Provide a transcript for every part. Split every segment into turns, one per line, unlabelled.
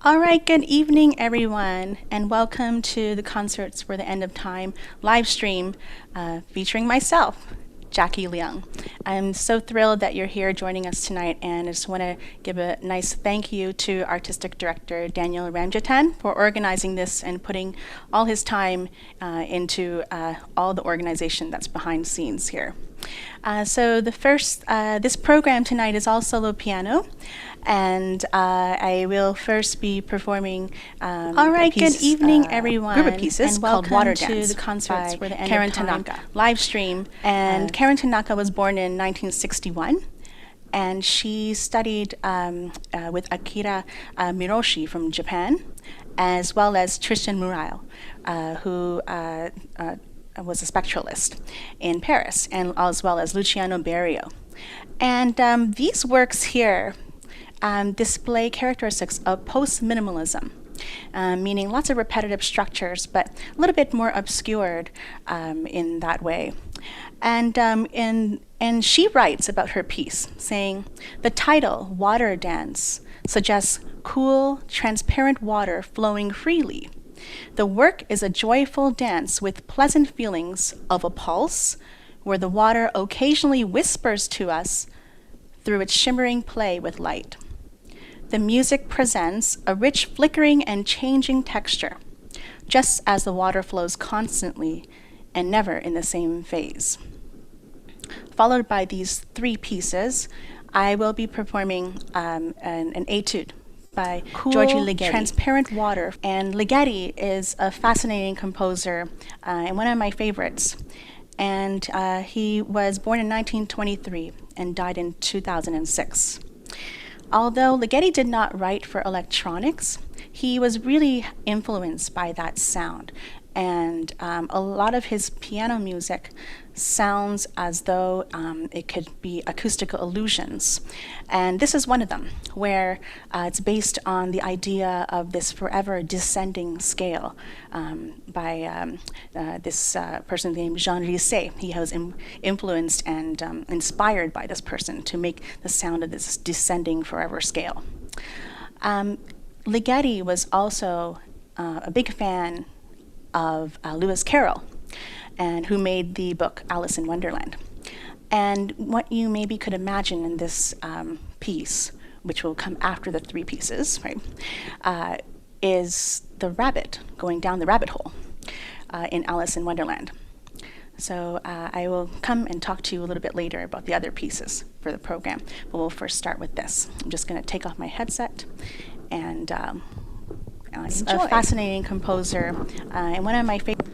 All right, good evening, everyone, and welcome to the Concerts for the End of Time live stream featuring myself, Jackie Leung. I'm so thrilled that you're here joining us tonight, and I just want to give a nice thank you to Artistic Director Daniel Ramjattan for organizing this and putting all his time into all the organization that's behind scenes here. So this program tonight is all solo piano, and I will first be performing all right, good evening, everyone, group of pieces and called Water Dance to the Concerts for the End Karen of Time Tanaka live stream. And Karen Tanaka was born in 1961. And she studied with Akira Miroshi from Japan, as well as Tristan Murail, who was a spectralist in Paris, and as well as Luciano Berio. And these works here display characteristics of post-minimalism, meaning lots of repetitive structures, but a little bit more obscured in that way. And she writes about her piece, saying, "The title, Water Dance, suggests cool, transparent water flowing freely. The work is a joyful dance with pleasant feelings of a pulse, where the water occasionally whispers to us through its shimmering play with light. The music presents a rich flickering and changing texture, just as the water flows constantly and never in the same phase." Followed by these three pieces, I will be performing an etude by cool, György Ligeti, Transparent Water. And Ligeti is a fascinating composer and one of my favorites. And he was born in 1923 and died in 2006. Although Ligeti did not write for electronics, he was really influenced by that sound. And a lot of his piano music sounds as though it could be acoustical illusions. And this is one of them, where it's based on the idea of this forever descending scale by this person named Jean Risset. He was influenced and inspired by this person to make the sound of this descending forever scale. Ligeti was also a big fan of Lewis Carroll, and who made the book Alice in Wonderland. And what you maybe could imagine in this piece, which will come after the three pieces, right, is the rabbit going down the rabbit hole in Alice in Wonderland. So I will come and talk to you a little bit later about the other pieces for the program, but we'll first start with this. I'm just going to take off my headset and he's a fascinating composer and one of my favorite.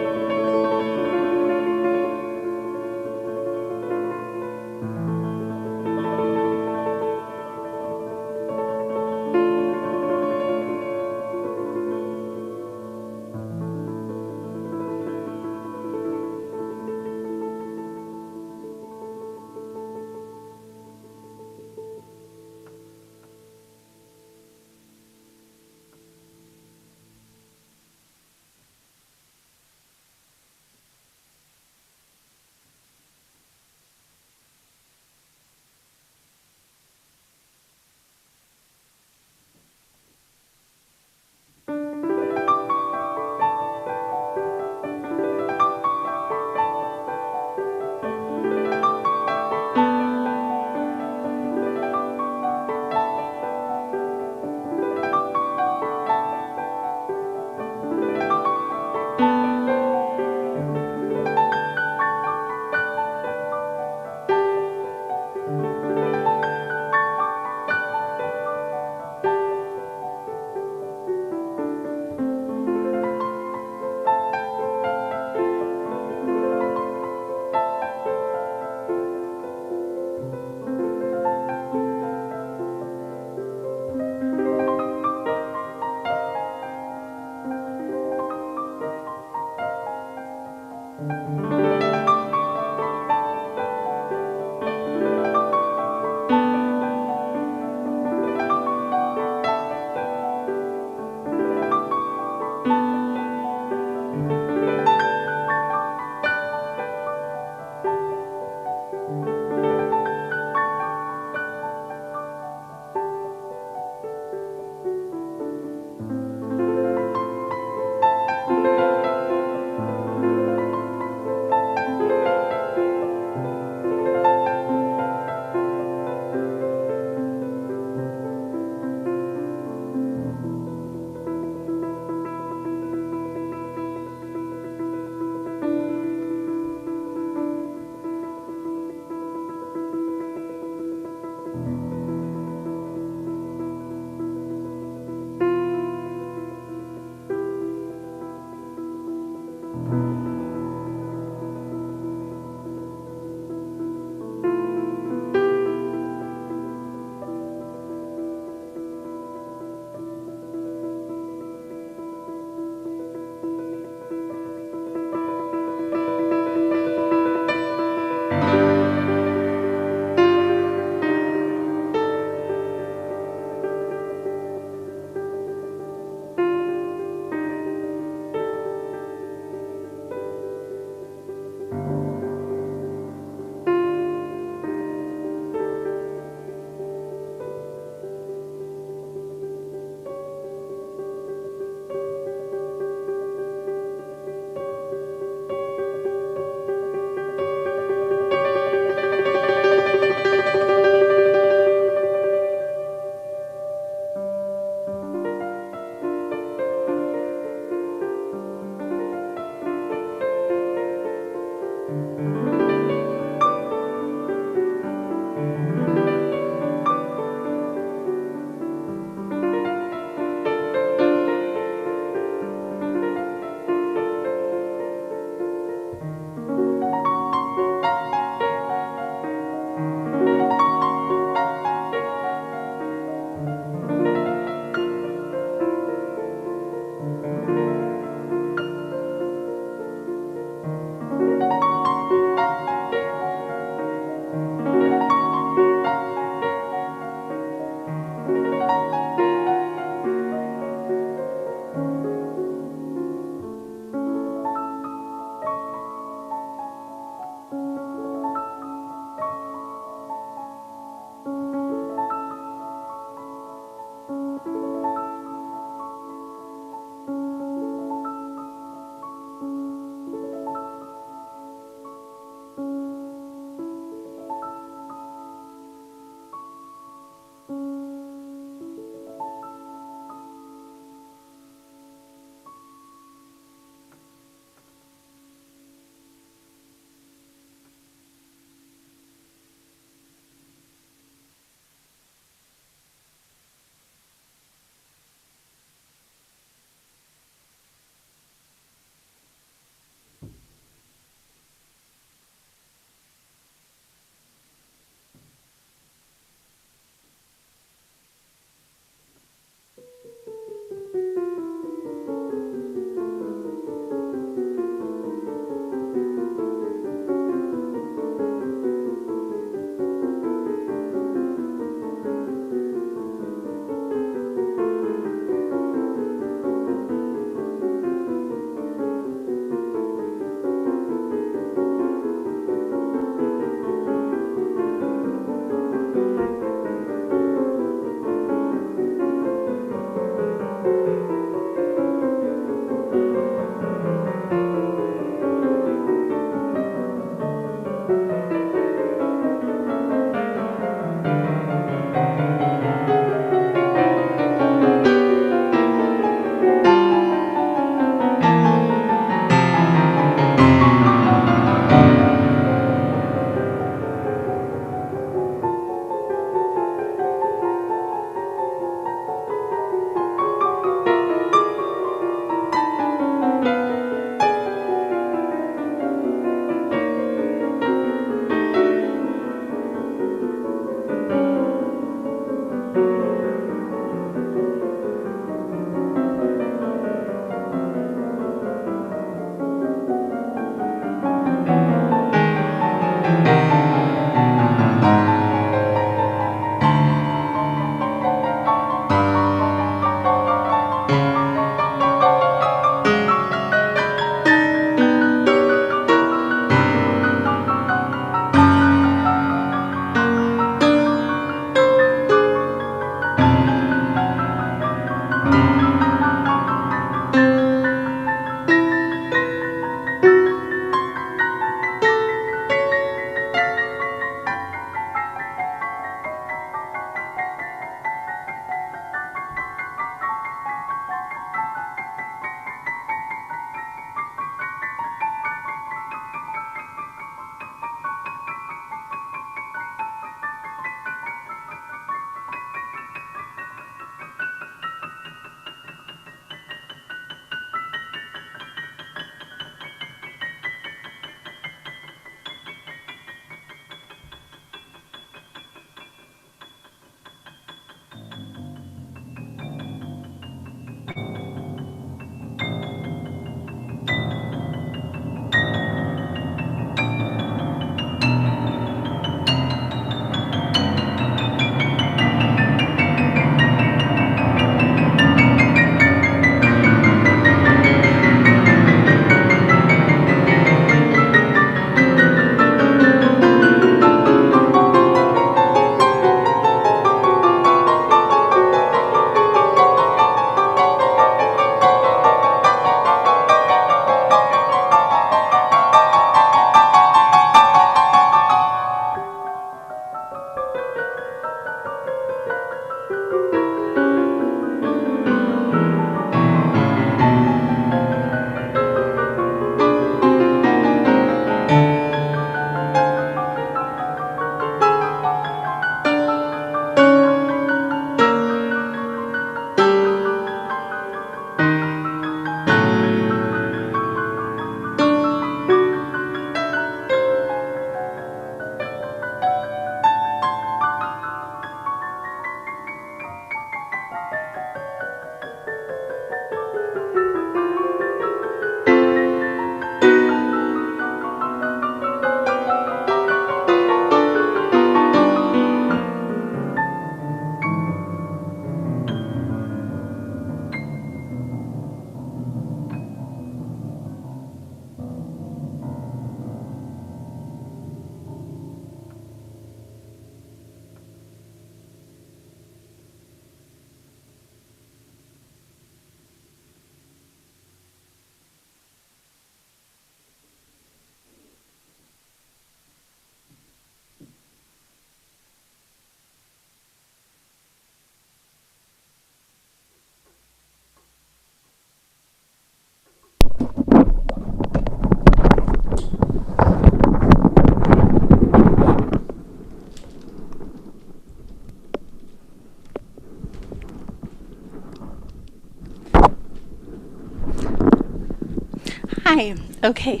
Hi. Okay.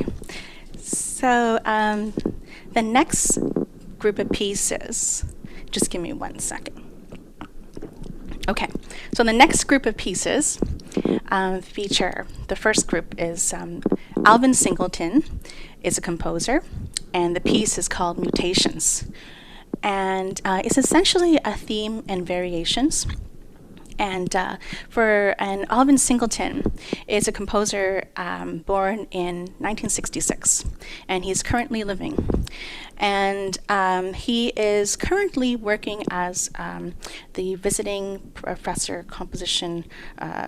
So the next group of pieces, just give me 1 second. Okay. So the next group of pieces feature, the first group is Alvin Singleton is a composer, and the piece is called Mutations. And it's essentially a theme and variations. And Alvin Singleton is a composer born in 1966, and he's currently living. And he is currently working as the visiting professor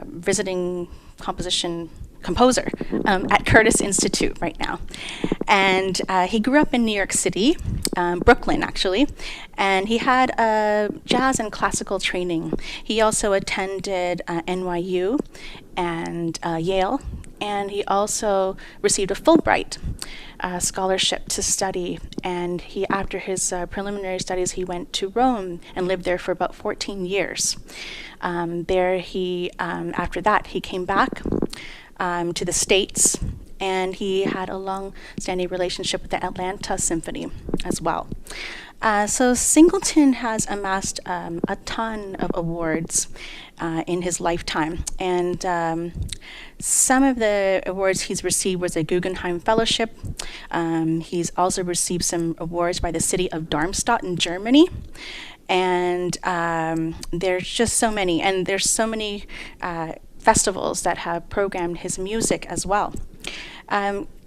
visiting composition composer at Curtis Institute right now. And he grew up in New York City, Brooklyn actually, and he had a jazz and classical training. He also attended NYU and Yale, and he also received a Fulbright scholarship to study. And after his preliminary studies, he went to Rome and lived there for about 14 years. After that, he came back to the States, and he had a long-standing relationship with the Atlanta Symphony as well. So Singleton has amassed a ton of awards in his lifetime, and some of the awards he's received was a Guggenheim Fellowship. He's also received some awards by the city of Darmstadt in Germany. And there's just so many, and there's so many festivals that have programmed his music as well.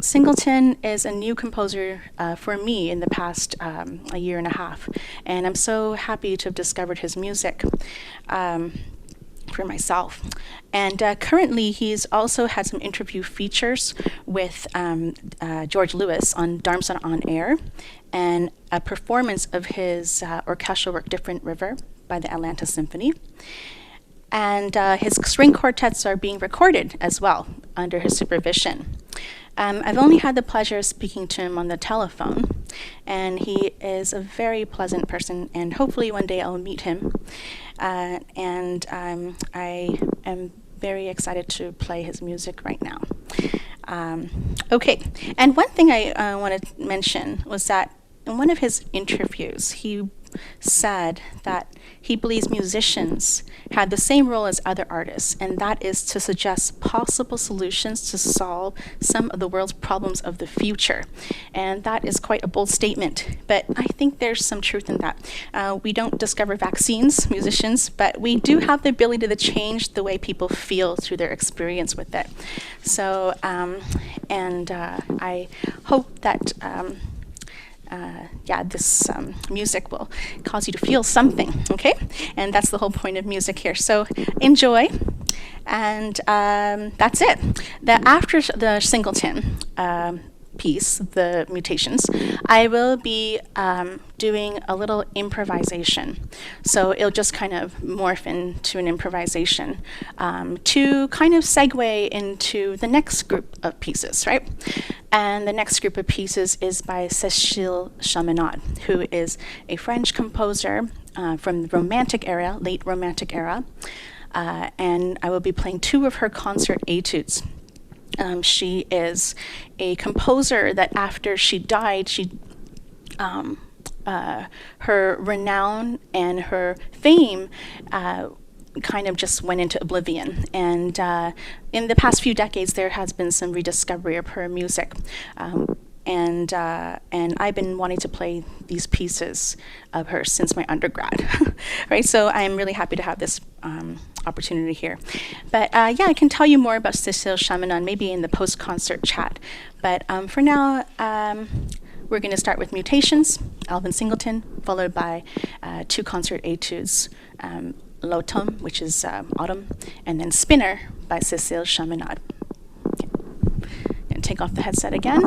Singleton is a new composer for me in the past a year and a half, and I'm so happy to have discovered his music for myself. And currently, he's also had some interview features with George Lewis on Darmstadt on Air, and a performance of his orchestral work, Different River, by the Atlanta Symphony. And his string quartets are being recorded as well under his supervision. I've only had the pleasure of speaking to him on the telephone, and he is a very pleasant person, and hopefully one day I'll meet him. I am very excited to play his music right now. Okay, and one thing I wanted to mention was that in one of his interviews, he said that he believes musicians have the same role as other artists, and that is to suggest possible solutions to solve some of the world's problems of the future. And that is quite a bold statement, but I think there's some truth in that. We don't discover vaccines, musicians, but we do have the ability to change the way people feel through their experience with it. So, I hope that this music will cause you to feel something, okay? And that's the whole point of music here. So enjoy, and that's it. After the Singleton piece, the Mutations, I will be doing a little improvisation. So it'll just kind of morph into an improvisation to kind of segue into the next group of pieces, right? And the next group of pieces is by Cecile Chaminade, who is a French composer from the Romantic era, late Romantic era. And I will be playing 2 of her concert etudes. She is a composer that after she died, her renown and her fame kind of just went into oblivion. And in the past few decades, there has been some rediscovery of her music. And I've been wanting to play these pieces of hers since my undergrad, right? So I'm really happy to have this opportunity here. But I can tell you more about Cecile Chaminade maybe in the post-concert chat. But for now, we're going to start with Mutations, Alvin Singleton, followed by 2 concert etudes, L'Automne, which is autumn, and then Spinner by Cecile Chaminade. Okay. Going to take off the headset again.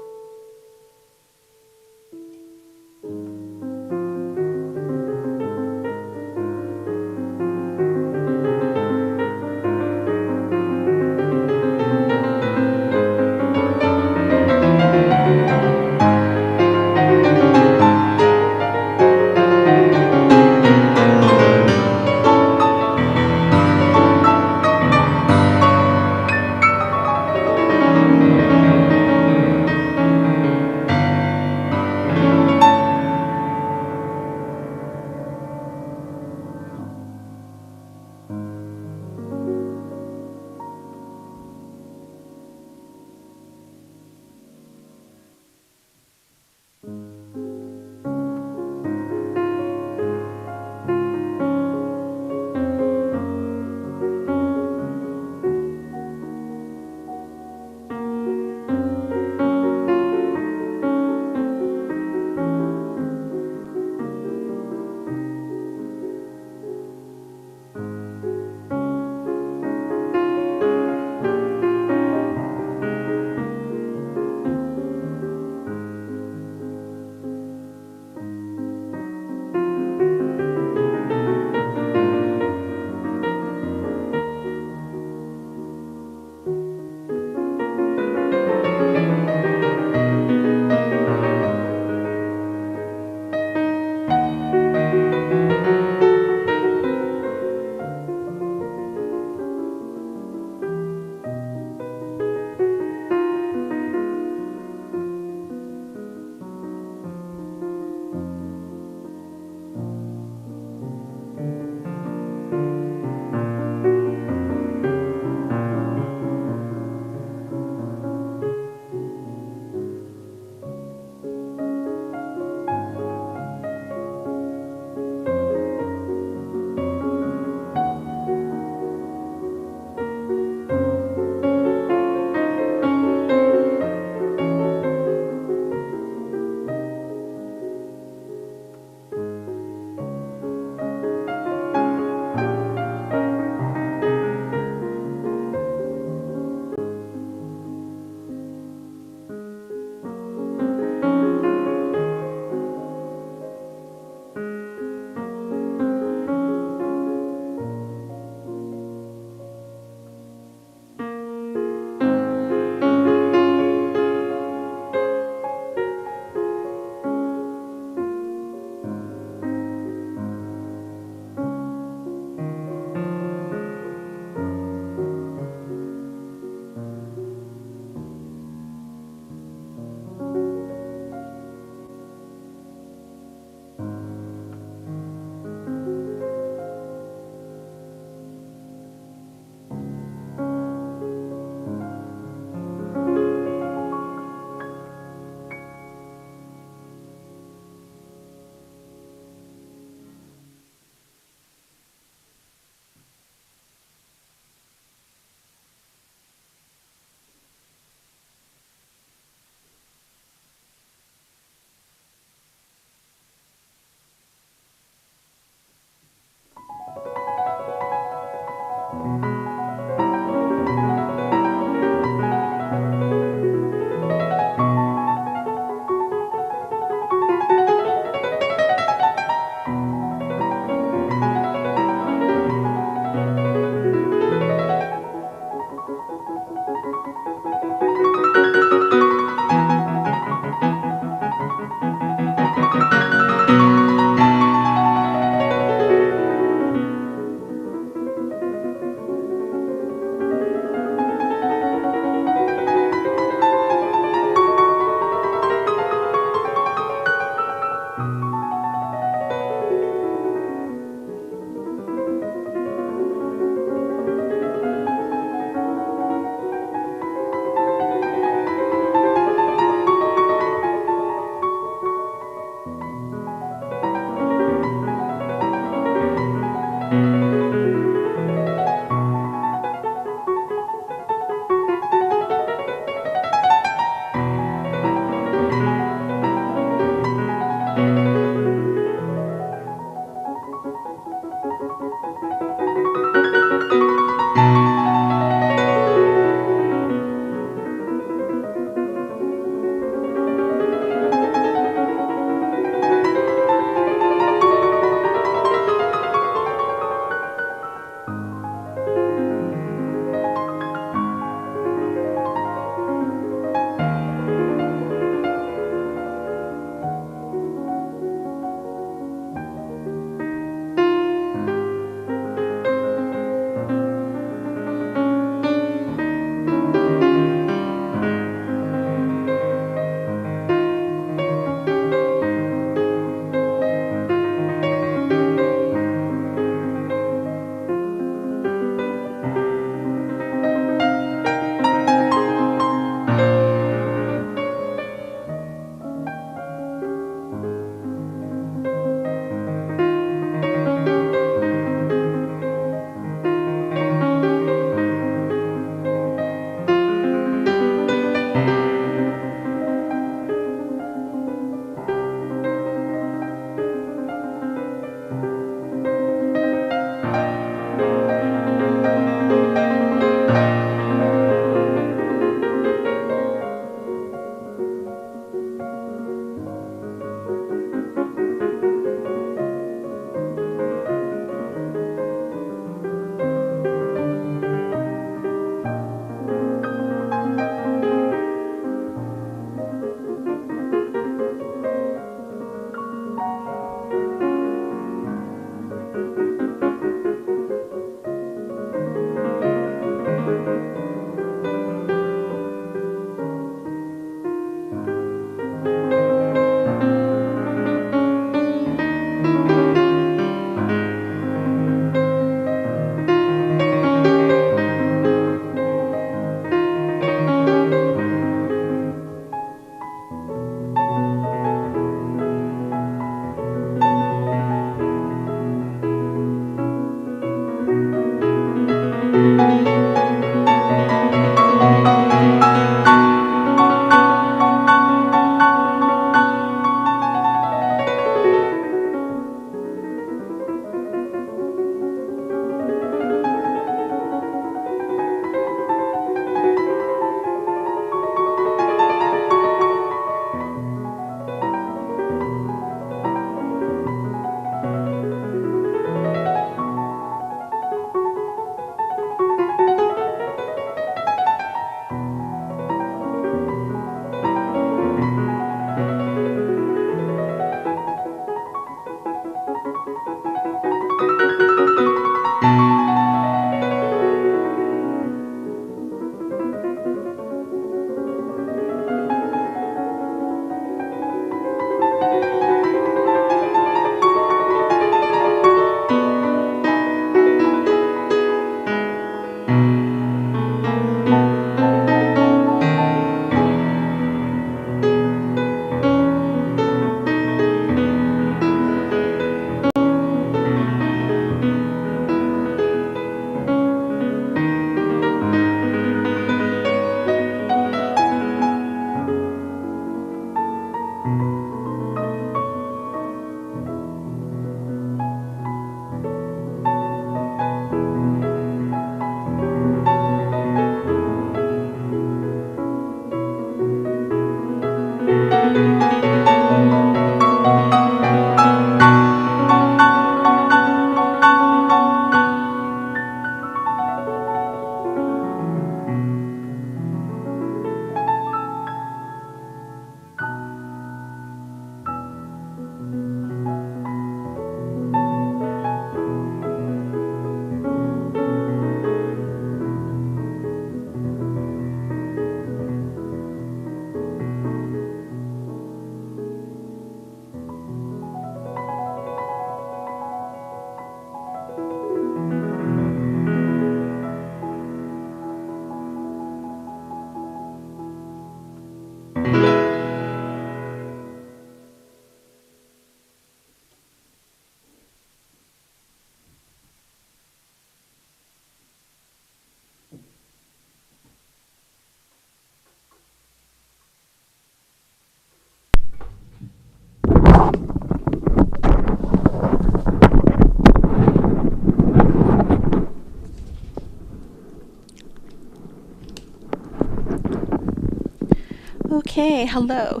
Okay, hello.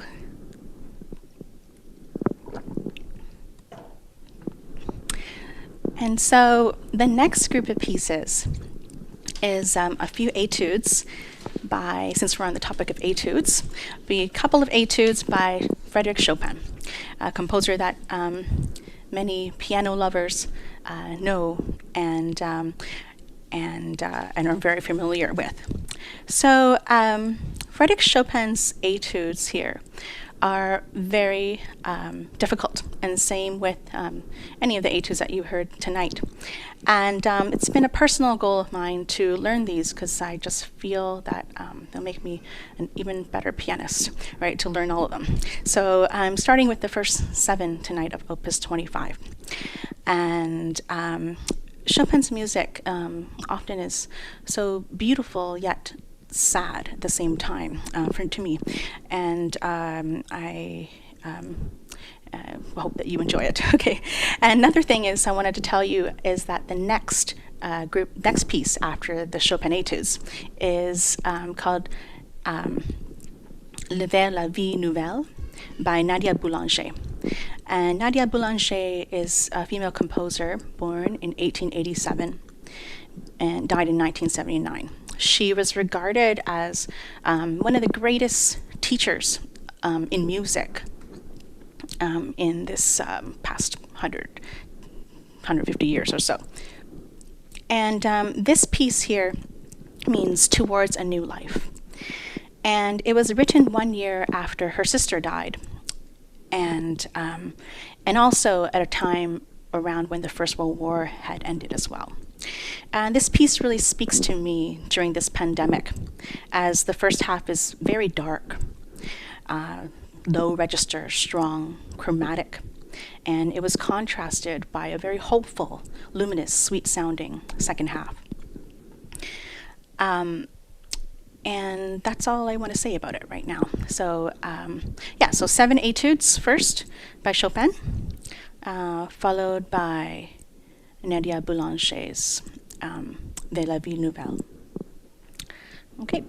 And so the next group of pieces is a few etudes by, since we're on the topic of etudes, be a couple of etudes by Frédéric Chopin, a composer that many piano lovers know and are very familiar with. So Frédéric Chopin's etudes here are very difficult, and same with any of the etudes that you heard tonight. And it's been a personal goal of mine to learn these because I just feel that they'll make me an even better pianist, right, to learn all of them. So I'm starting with the first 7 tonight of Opus 25. And Chopin's music often is so beautiful yet sad at the same time to me, and I hope that you enjoy it. Okay, and another thing is I wanted to tell you is that the next piece after the Chopin Etudes is called Le Vers la Vie Nouvelle by Nadia Boulanger. And Nadia Boulanger is a female composer born in 1887 and died in 1979. She was regarded as one of the greatest teachers in music in this past 150 years or so. And this piece here means Towards a New Life. And it was written 1 year after her sister died, and also at a time around when the First World War had ended as well. And this piece really speaks to me during this pandemic, as the first half is very dark, low register, strong, chromatic, and it was contrasted by a very hopeful, luminous, sweet-sounding second half. And that's all I want to say about it right now. So, so 7 etudes first by Chopin, followed by Nadia Boulanger's De la Vie Nouvelle. Okay.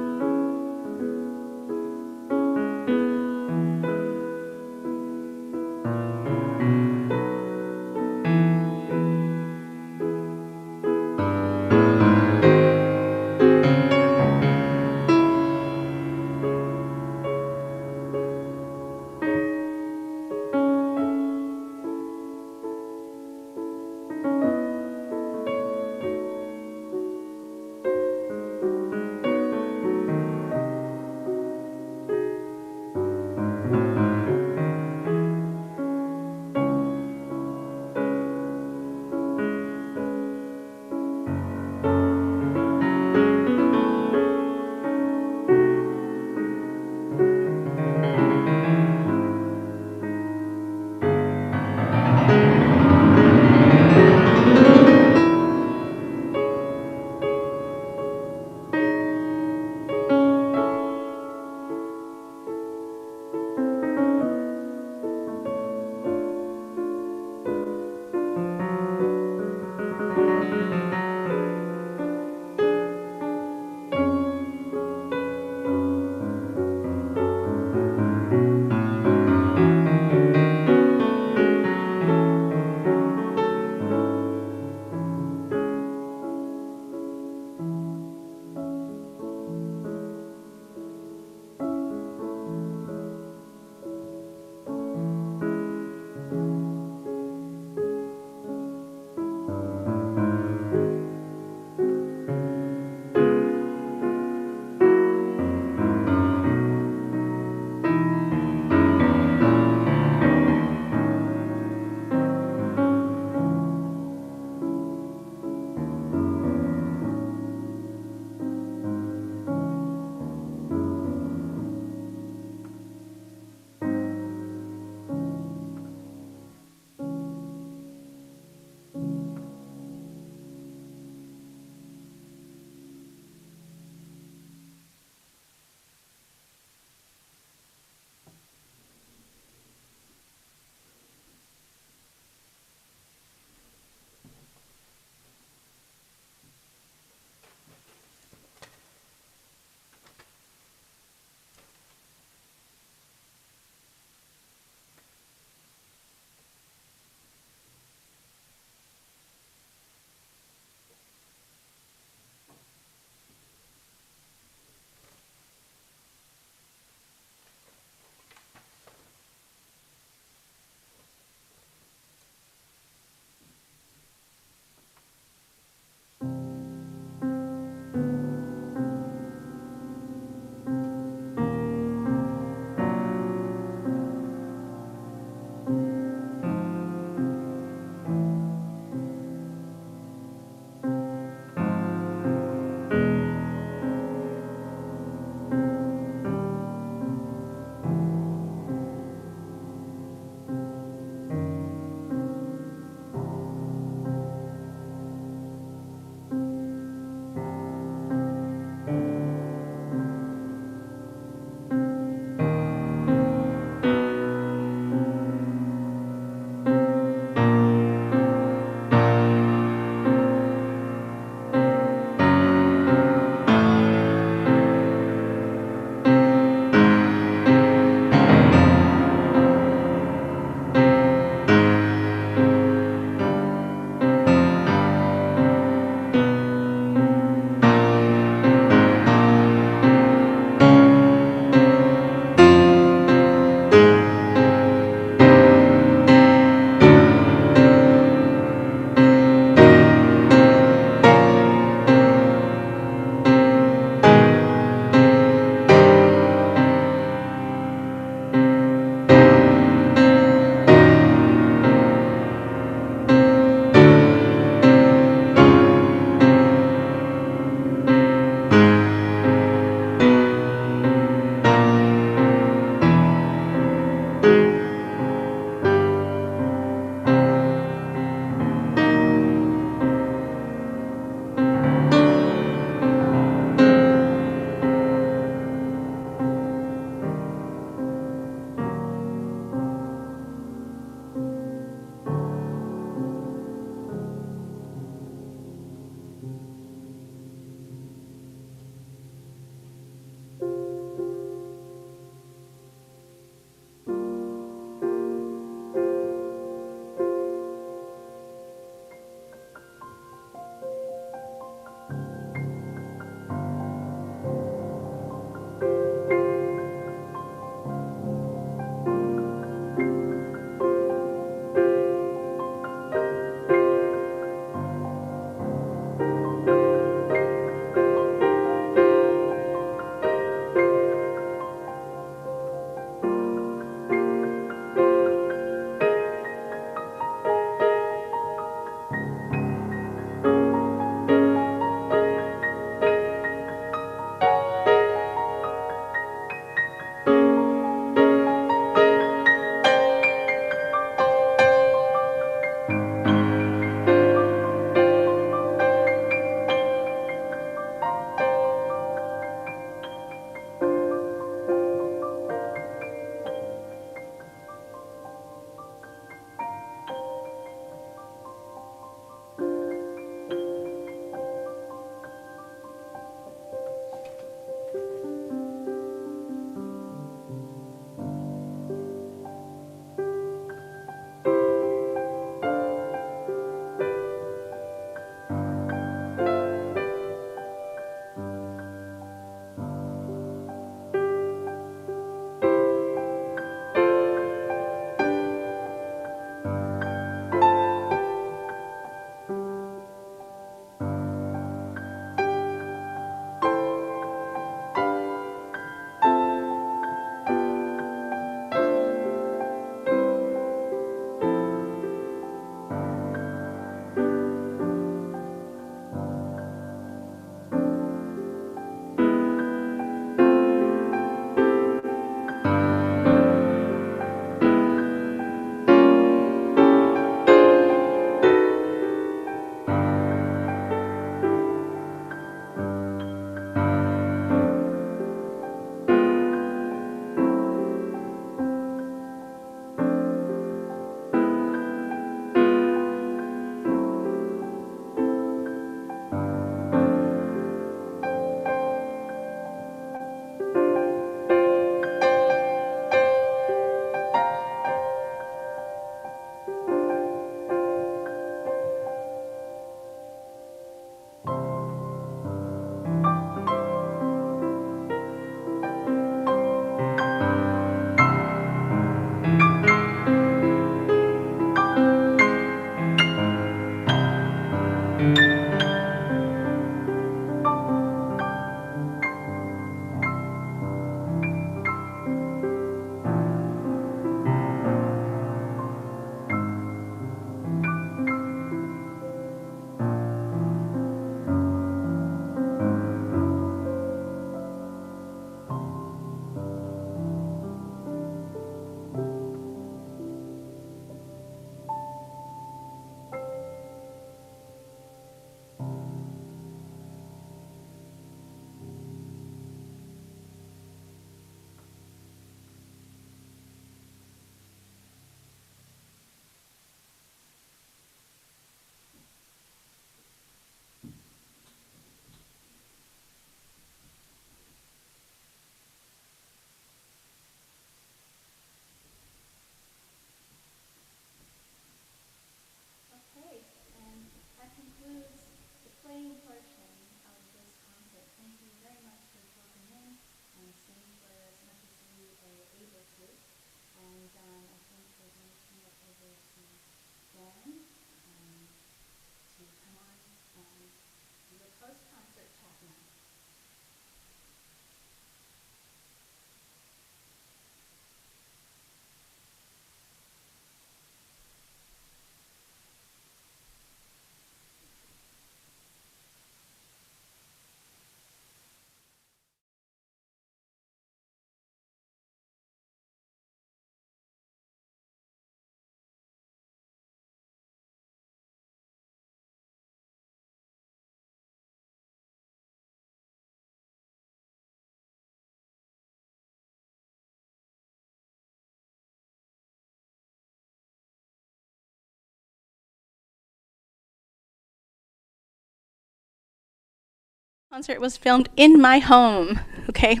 Concert was filmed in my home. Okay,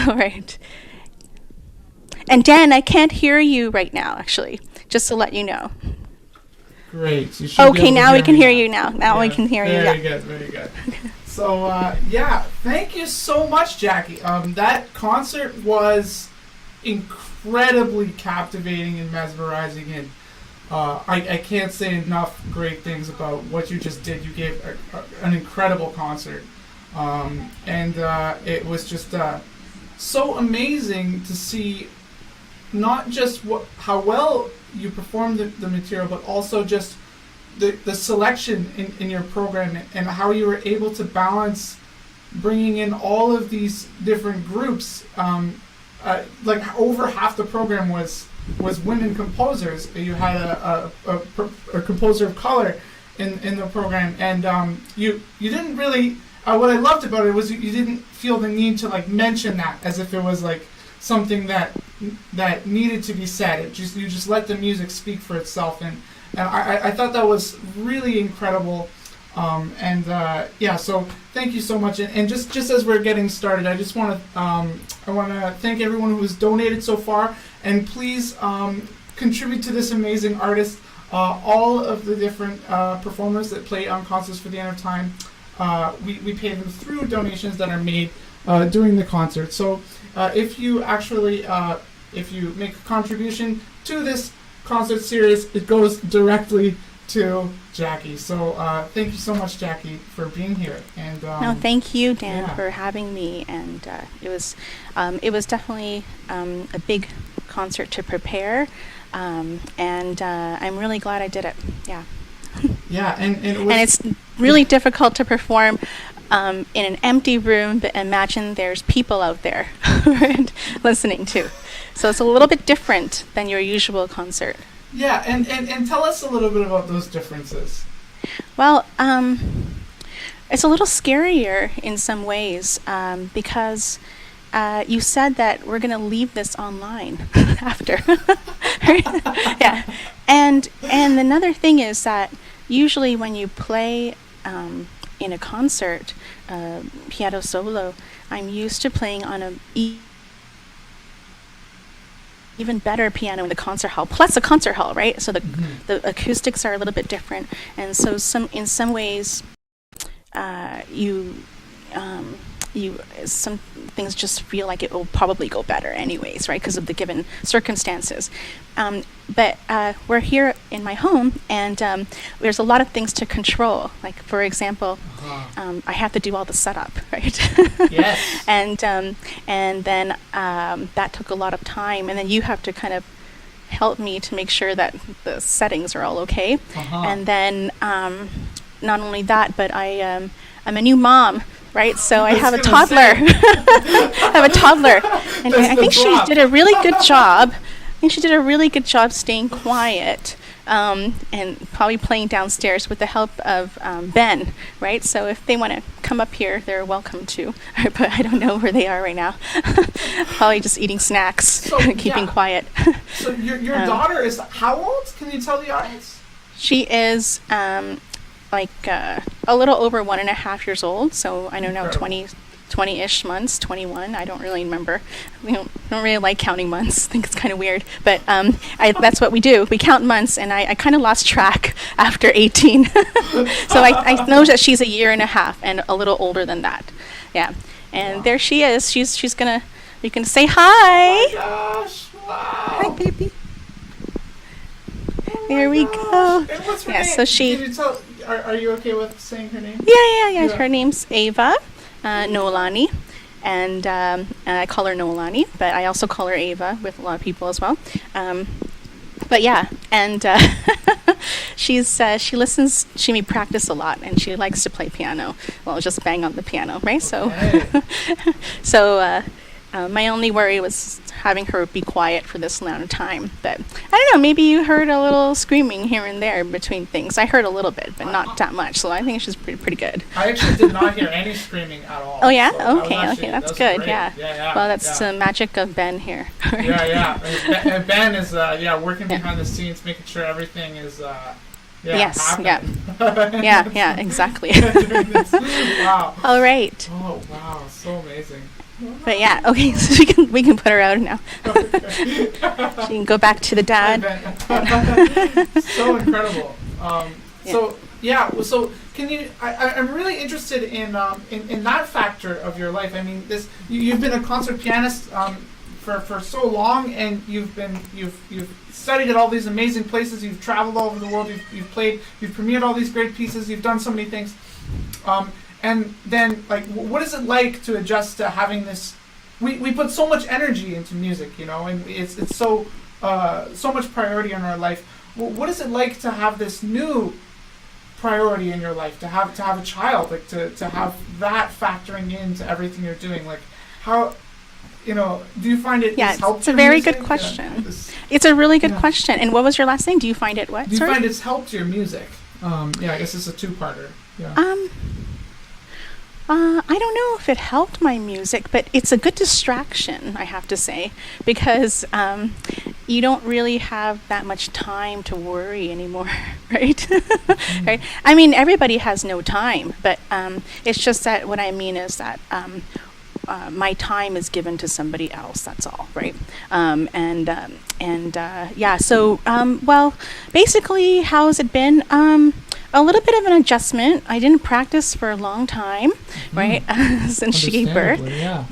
all right. And Dan, I can't hear you right now, actually, just to let you know.
Great. You should
Okay, now we can hear you now. Now we can hear you.
Very good, very good. So, yeah, thank you so much, Jackie. That concert was incredibly captivating and mesmerizing, and I can't say enough great things about what you just did. You gave an incredible concert, and it was just so amazing to see not just how well you performed the material, but also just the selection in your program, and how you were able to balance bringing in all of these different groups. Like over half the program was women composers. You had a composer of color in the program, and you didn't really. What I loved about it was you didn't feel the need to like mention that as if it was like something that needed to be said. You just let the music speak for itself, and I thought that was really incredible. Yeah, so thank you so much. And just as we're getting started, I just want to thank everyone who has donated so far, and please contribute to this amazing artist. All of the different performers that play on Concerts for the End of Time, we pay them through donations that are made during the concert. So if you actually if you make a contribution to this concert series, it goes directly to Jackie. So thank you so much, Jackie, for being here. And
no, thank you, Dan, for having me. And it was definitely a big concert to prepare, and I'm really glad I did it. Yeah.
Yeah, and
it's really difficult to perform in an empty room, but imagine there's people out there listening to. So it's a little bit different than your usual concert.
Yeah, and tell us a little bit about those differences.
Well, it's a little scarier in some ways, because you said that we're going to leave this online after. Yeah, and another thing is that usually when you play in a concert, piano solo, I'm used to playing on a even better piano in the concert hall, plus a concert hall, right? So the acoustics are a little bit different, and so in some ways, some things just feel like it will probably go better anyways, right? Because of the given circumstances. But we're here in my home, and there's a lot of things to control. Like, for example, I have to do all the setup, right?
Yes.
And then that took a lot of time, and then you have to kind of help me to make sure that the settings are all okay. And then not only that, but I'm a new mom. Right, so I have a toddler. I have a toddler, and I think she did a really good job. Staying quiet, and probably playing downstairs with the help of Ben. Right, so if they want to come up here, they're welcome to. But I don't know where they are right now. Probably just eating snacks, keeping quiet.
So your daughter is how old? Can you tell the audience?
She is like a little over 1.5 years old, so I don't know, 20-ish months, 21, I don't really remember. We don't really like counting months. I think it's kind of weird, but that's what we do. We count months, and I kind of lost track after 18. So I know that she's 1.5 years and a little older than that. Yeah, and there she is. She's gonna, you can say hi.
Oh my gosh, wow.
Hi, baby. There we go.
And what's her
yeah,
name?
So she.
Can you tell? Are you okay with saying her name?
Yeah. Her name's Ava Noelani, and I call her Noelani, but I also call her Ava with a lot of people as well. But yeah, and she listens. She practice a lot, and she likes to play piano. Well, just bang on the piano, right?
Okay.
So my only worry was having her be quiet for this amount of time. But I don't know, maybe you heard a little screaming here and there between things. I heard a little bit, but not that much. So I think she's pretty good.
I actually did not hear any screaming at all.
Oh yeah?
So
Okay, that's good.
Great.
Yeah. Well, that's the magic of Ben here.
Yeah. And Ben is working behind the scenes, making sure everything is
Yes, yeah.
happen.
Yeah, exactly.
Wow.
All right.
Oh, wow. So amazing.
But yeah, okay, so we can put her out now. She can go back to the dad.
So incredible. So can you? I'm really interested in that factor of your life. I mean, you've been a concert pianist for so long, and you've studied at all these amazing places. You've traveled all over the world. You've played. You've premiered all these great pieces. You've done so many things. And then, like, what is it like to adjust to having this? We put so much energy into music, and it's so much priority in our life. What is it like to have this new priority in your life? To have a child, like to have that factoring into everything you're doing. Like, how, do you find it?
Yeah,
helped
it's a
your
very
music?
good question. It's a really good question. And what was your last thing? Do you find it what?
Do you find it's helped your music? I guess it's a two-parter. Yeah.
I don't know if it helped my music, but it's a good distraction, I have to say, because you don't really have that much time to worry anymore, right? Mm-hmm. Right? I mean, everybody has no time, but it's just that what I mean is that my time is given to somebody else, that's all, right? So, well, basically, how has it been? A little bit of an adjustment. I didn't practice for a long time, right, since she gave birth.
Yeah.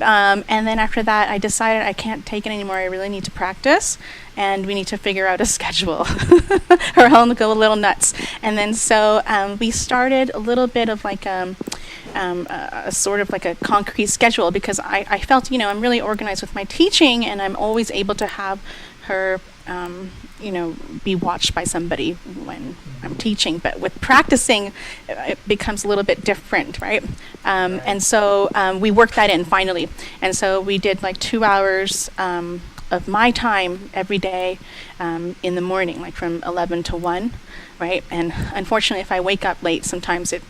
And then after that, I decided I can't take it anymore. I really need to practice, and we need to figure out a schedule, or I'll go a little nuts. And then so we started a little bit of like a sort of like a concrete schedule, because I felt, I'm really organized with my teaching, and I'm always able to have her be watched by somebody when I'm teaching. But with practicing, it becomes a little bit different, right? And so we worked that in finally. And so we did like 2 hours of my time every day in the morning, like from 11 to 1, right? And unfortunately, if I wake up late, sometimes it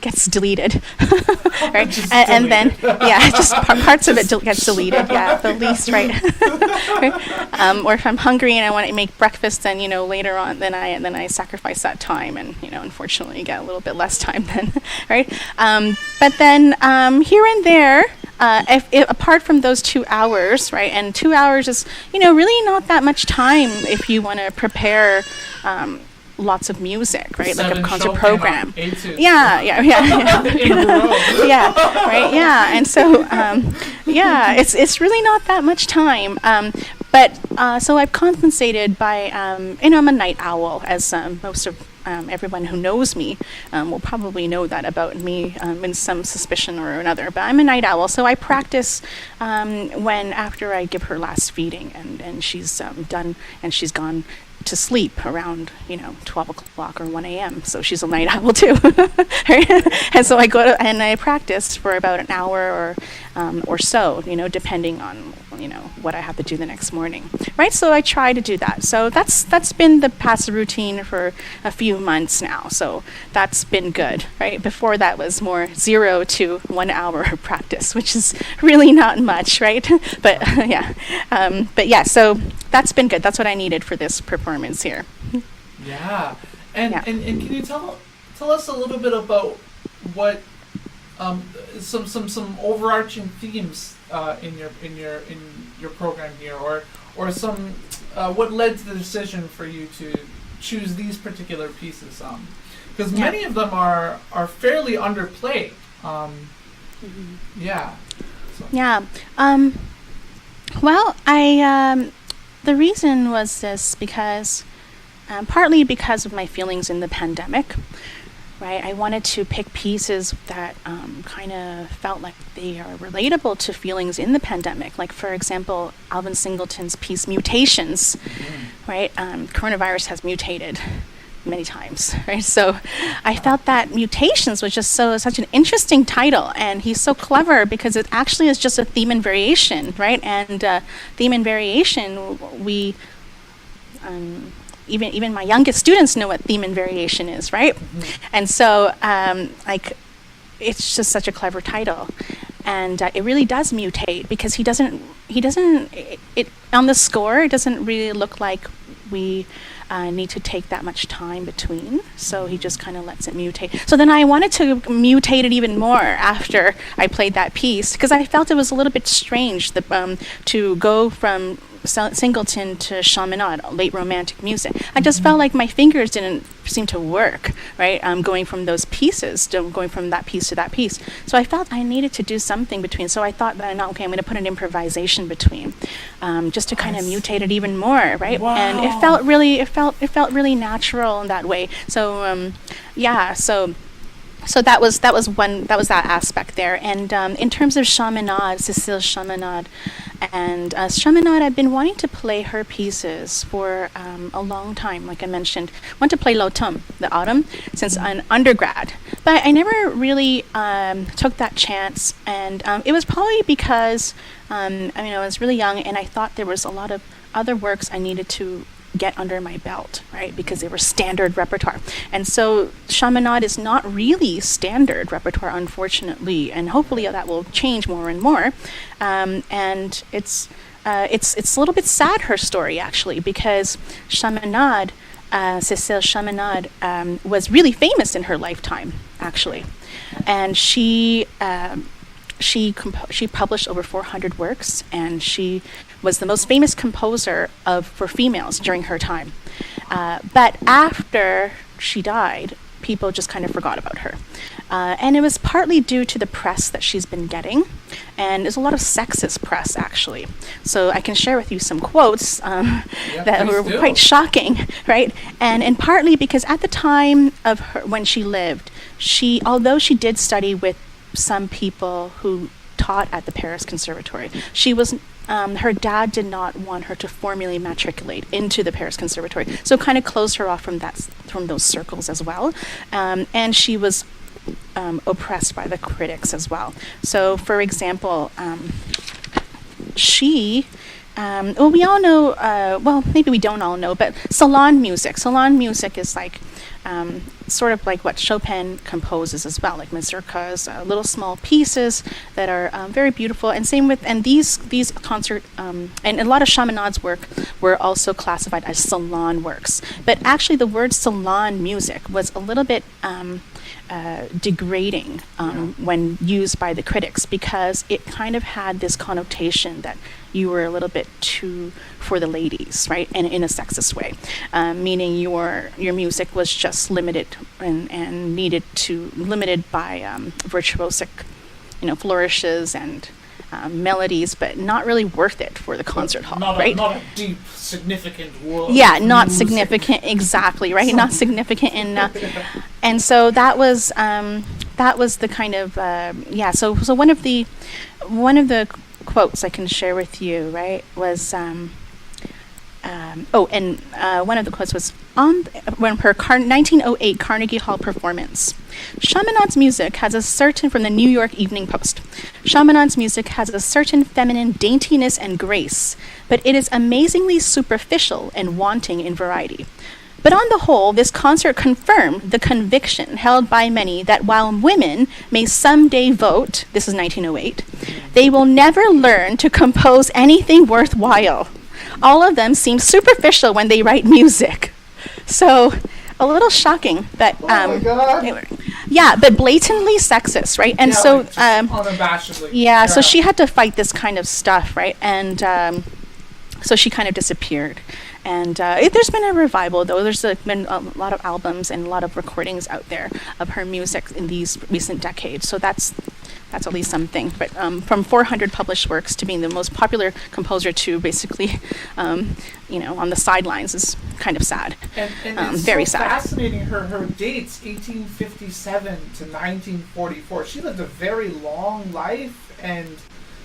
gets deleted, right? And then, just parts of it gets deleted, the least, right? Right? Or if I'm hungry and I want to make breakfast, then, later on, then I sacrifice that time, and, unfortunately, get a little bit less time then, right? But then here and there, if apart from those 2 hours, right, and 2 hours is, really not that much time if you want to prepare lots of music, right? Like a concert program.
Etudes.
Yeah. Yeah, right, yeah. And so, it's really not that much time. But so I've compensated by, I'm a night owl, as most of everyone who knows me will probably know that about me in some suspicion or another. But I'm a night owl, so I practice after I give her last feeding, and she's done, and she's gone to sleep around 12 o'clock or 1 a.m. So she's a night owl too. And so I go and I practice for about an hour or so, depending on what I have to do the next morning, right? So I try to do that. So that's been the past routine for a few months now. So that's been good, right? Before that was more 0 to 1 hour of practice, which is really not much, right? But so that's been good. That's what I needed for this performance here.
Yeah, and can you tell us a little bit about what some overarching themes in your program here, or some what led to the decision for you to choose these particular pieces? Because many of them are fairly underplayed. Yeah. So.
Yeah. Well, the reason was this because, partly because of my feelings in the pandemic, right? I wanted to pick pieces that kind of felt like they are relatable to feelings in the pandemic. Like, for example, Alvin Singleton's piece, Mutations, right? Coronavirus has mutated many times, right? So I felt that Mutations was just such an interesting title, and he's so clever because it actually is just a theme and variation, right? And theme and variation, we even my youngest students know what theme and variation is, right? And so it's just such a clever title, and it really does mutate because he doesn't on the score, it doesn't really look like we need to take that much time between. So he just kind of lets it mutate. So then I wanted to mutate it even more after I played that piece, because I felt it was a little bit strange to go from Singleton to Chaminade, late romantic music. I just felt like my fingers didn't seem to work, right? Going from those pieces, going from that piece to that piece. So I felt I needed to do something between. So I thought that, okay, I'm going to put an improvisation between, just to kind of mutate it even more, right?
Wow.
And it felt really natural in that way. So So that was that aspect there. And in terms of Chaminade, Cecile Chaminade, and Chaminade, I've been wanting to play her pieces for a long time. Like I mentioned, I want to play L'Automne, the autumn, since an undergrad. But I never really took that chance, and it was probably because I was really young, and I thought there was a lot of other works I needed to get under my belt, right? Because they were standard repertoire. And so Chaminade is not really standard repertoire, unfortunately, and hopefully that will change more and more. And it's a little bit sad, her story, actually, because Chaminade, Cécile Chaminade, was really famous in her lifetime, actually. And she published over 400 works, and she was the most famous composer for females during her time. But after she died, people just kind of forgot about her. And it was partly due to the press that she's been getting. And there's a lot of sexist press, actually. So I can share with you some quotes that were quite shocking, right? And partly because at the time of her, when she lived, although she did study with some people who taught at the Paris Conservatory, she was her dad did not want her to formally matriculate into the Paris Conservatory, so kind of closed her off from those circles as well. And she was oppressed by the critics as well. So, for example, we all know, maybe we don't all know, but salon music is like sort of like what Chopin composes as well, like mazurkas, little small pieces that are very beautiful. And same with, and these concert, and a lot of Chaminade's work were also classified as salon works. But actually the word salon music was a little bit degrading when used by the critics, because it kind of had this connotation that you were a little bit too for the ladies, right? And in a sexist way, meaning your music was just limited and limited by virtuosic, flourishes and melodies, but not really worth it for the concert hall, right? Not
a deep, significant world.
Yeah, not significant, exactly, right? Not significant in, and so that was the kind of So one of the quotes I can share with you, right, was one of the quotes was on her 1908 Carnegie Hall performance. Chaminade's music has a certain, from the New York Evening Post, Chaminade's music has a certain feminine daintiness and grace, but it is amazingly superficial and wanting in variety. But on the whole, this concert confirmed the conviction held by many that while women may someday vote, this is 1908, they will never learn to compose anything worthwhile. All of them seem superficial when they write music. So, a little shocking, but
my God.
But blatantly sexist, right? And
unabashedly.
So she had to fight this kind of stuff, right? And so she kind of disappeared. And there's been a revival, though. There's been a lot of albums and a lot of recordings out there of her music in these recent decades. So that's at least something. But from 400 published works to being the most popular composer to basically, on the sidelines is kind of sad.
And it's
very
so
sad.
Fascinating. Her dates, 1857 to 1944. She lived a very long life, and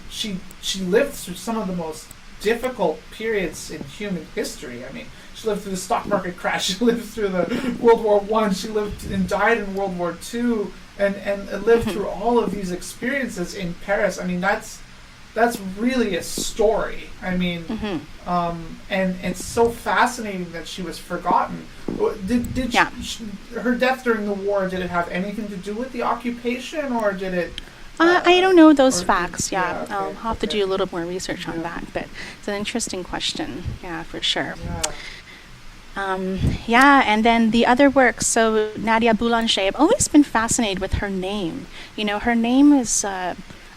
she lived through some of the most difficult periods in human history. I mean, she lived through the stock market crash. She lived through the World War I. She lived and died in World War II, and lived through all of these experiences in Paris. I mean, that's really a story. I mean, and it's so fascinating that she was forgotten. Did her death during the war, did it have anything to do with the occupation, or did it?
I don't know those facts. I'll have to do a little more research on that, but it's an interesting question. Yeah, for sure. Yeah, and then the other works. So Nadia Boulanger, I've always been fascinated with her name. You know, her name is a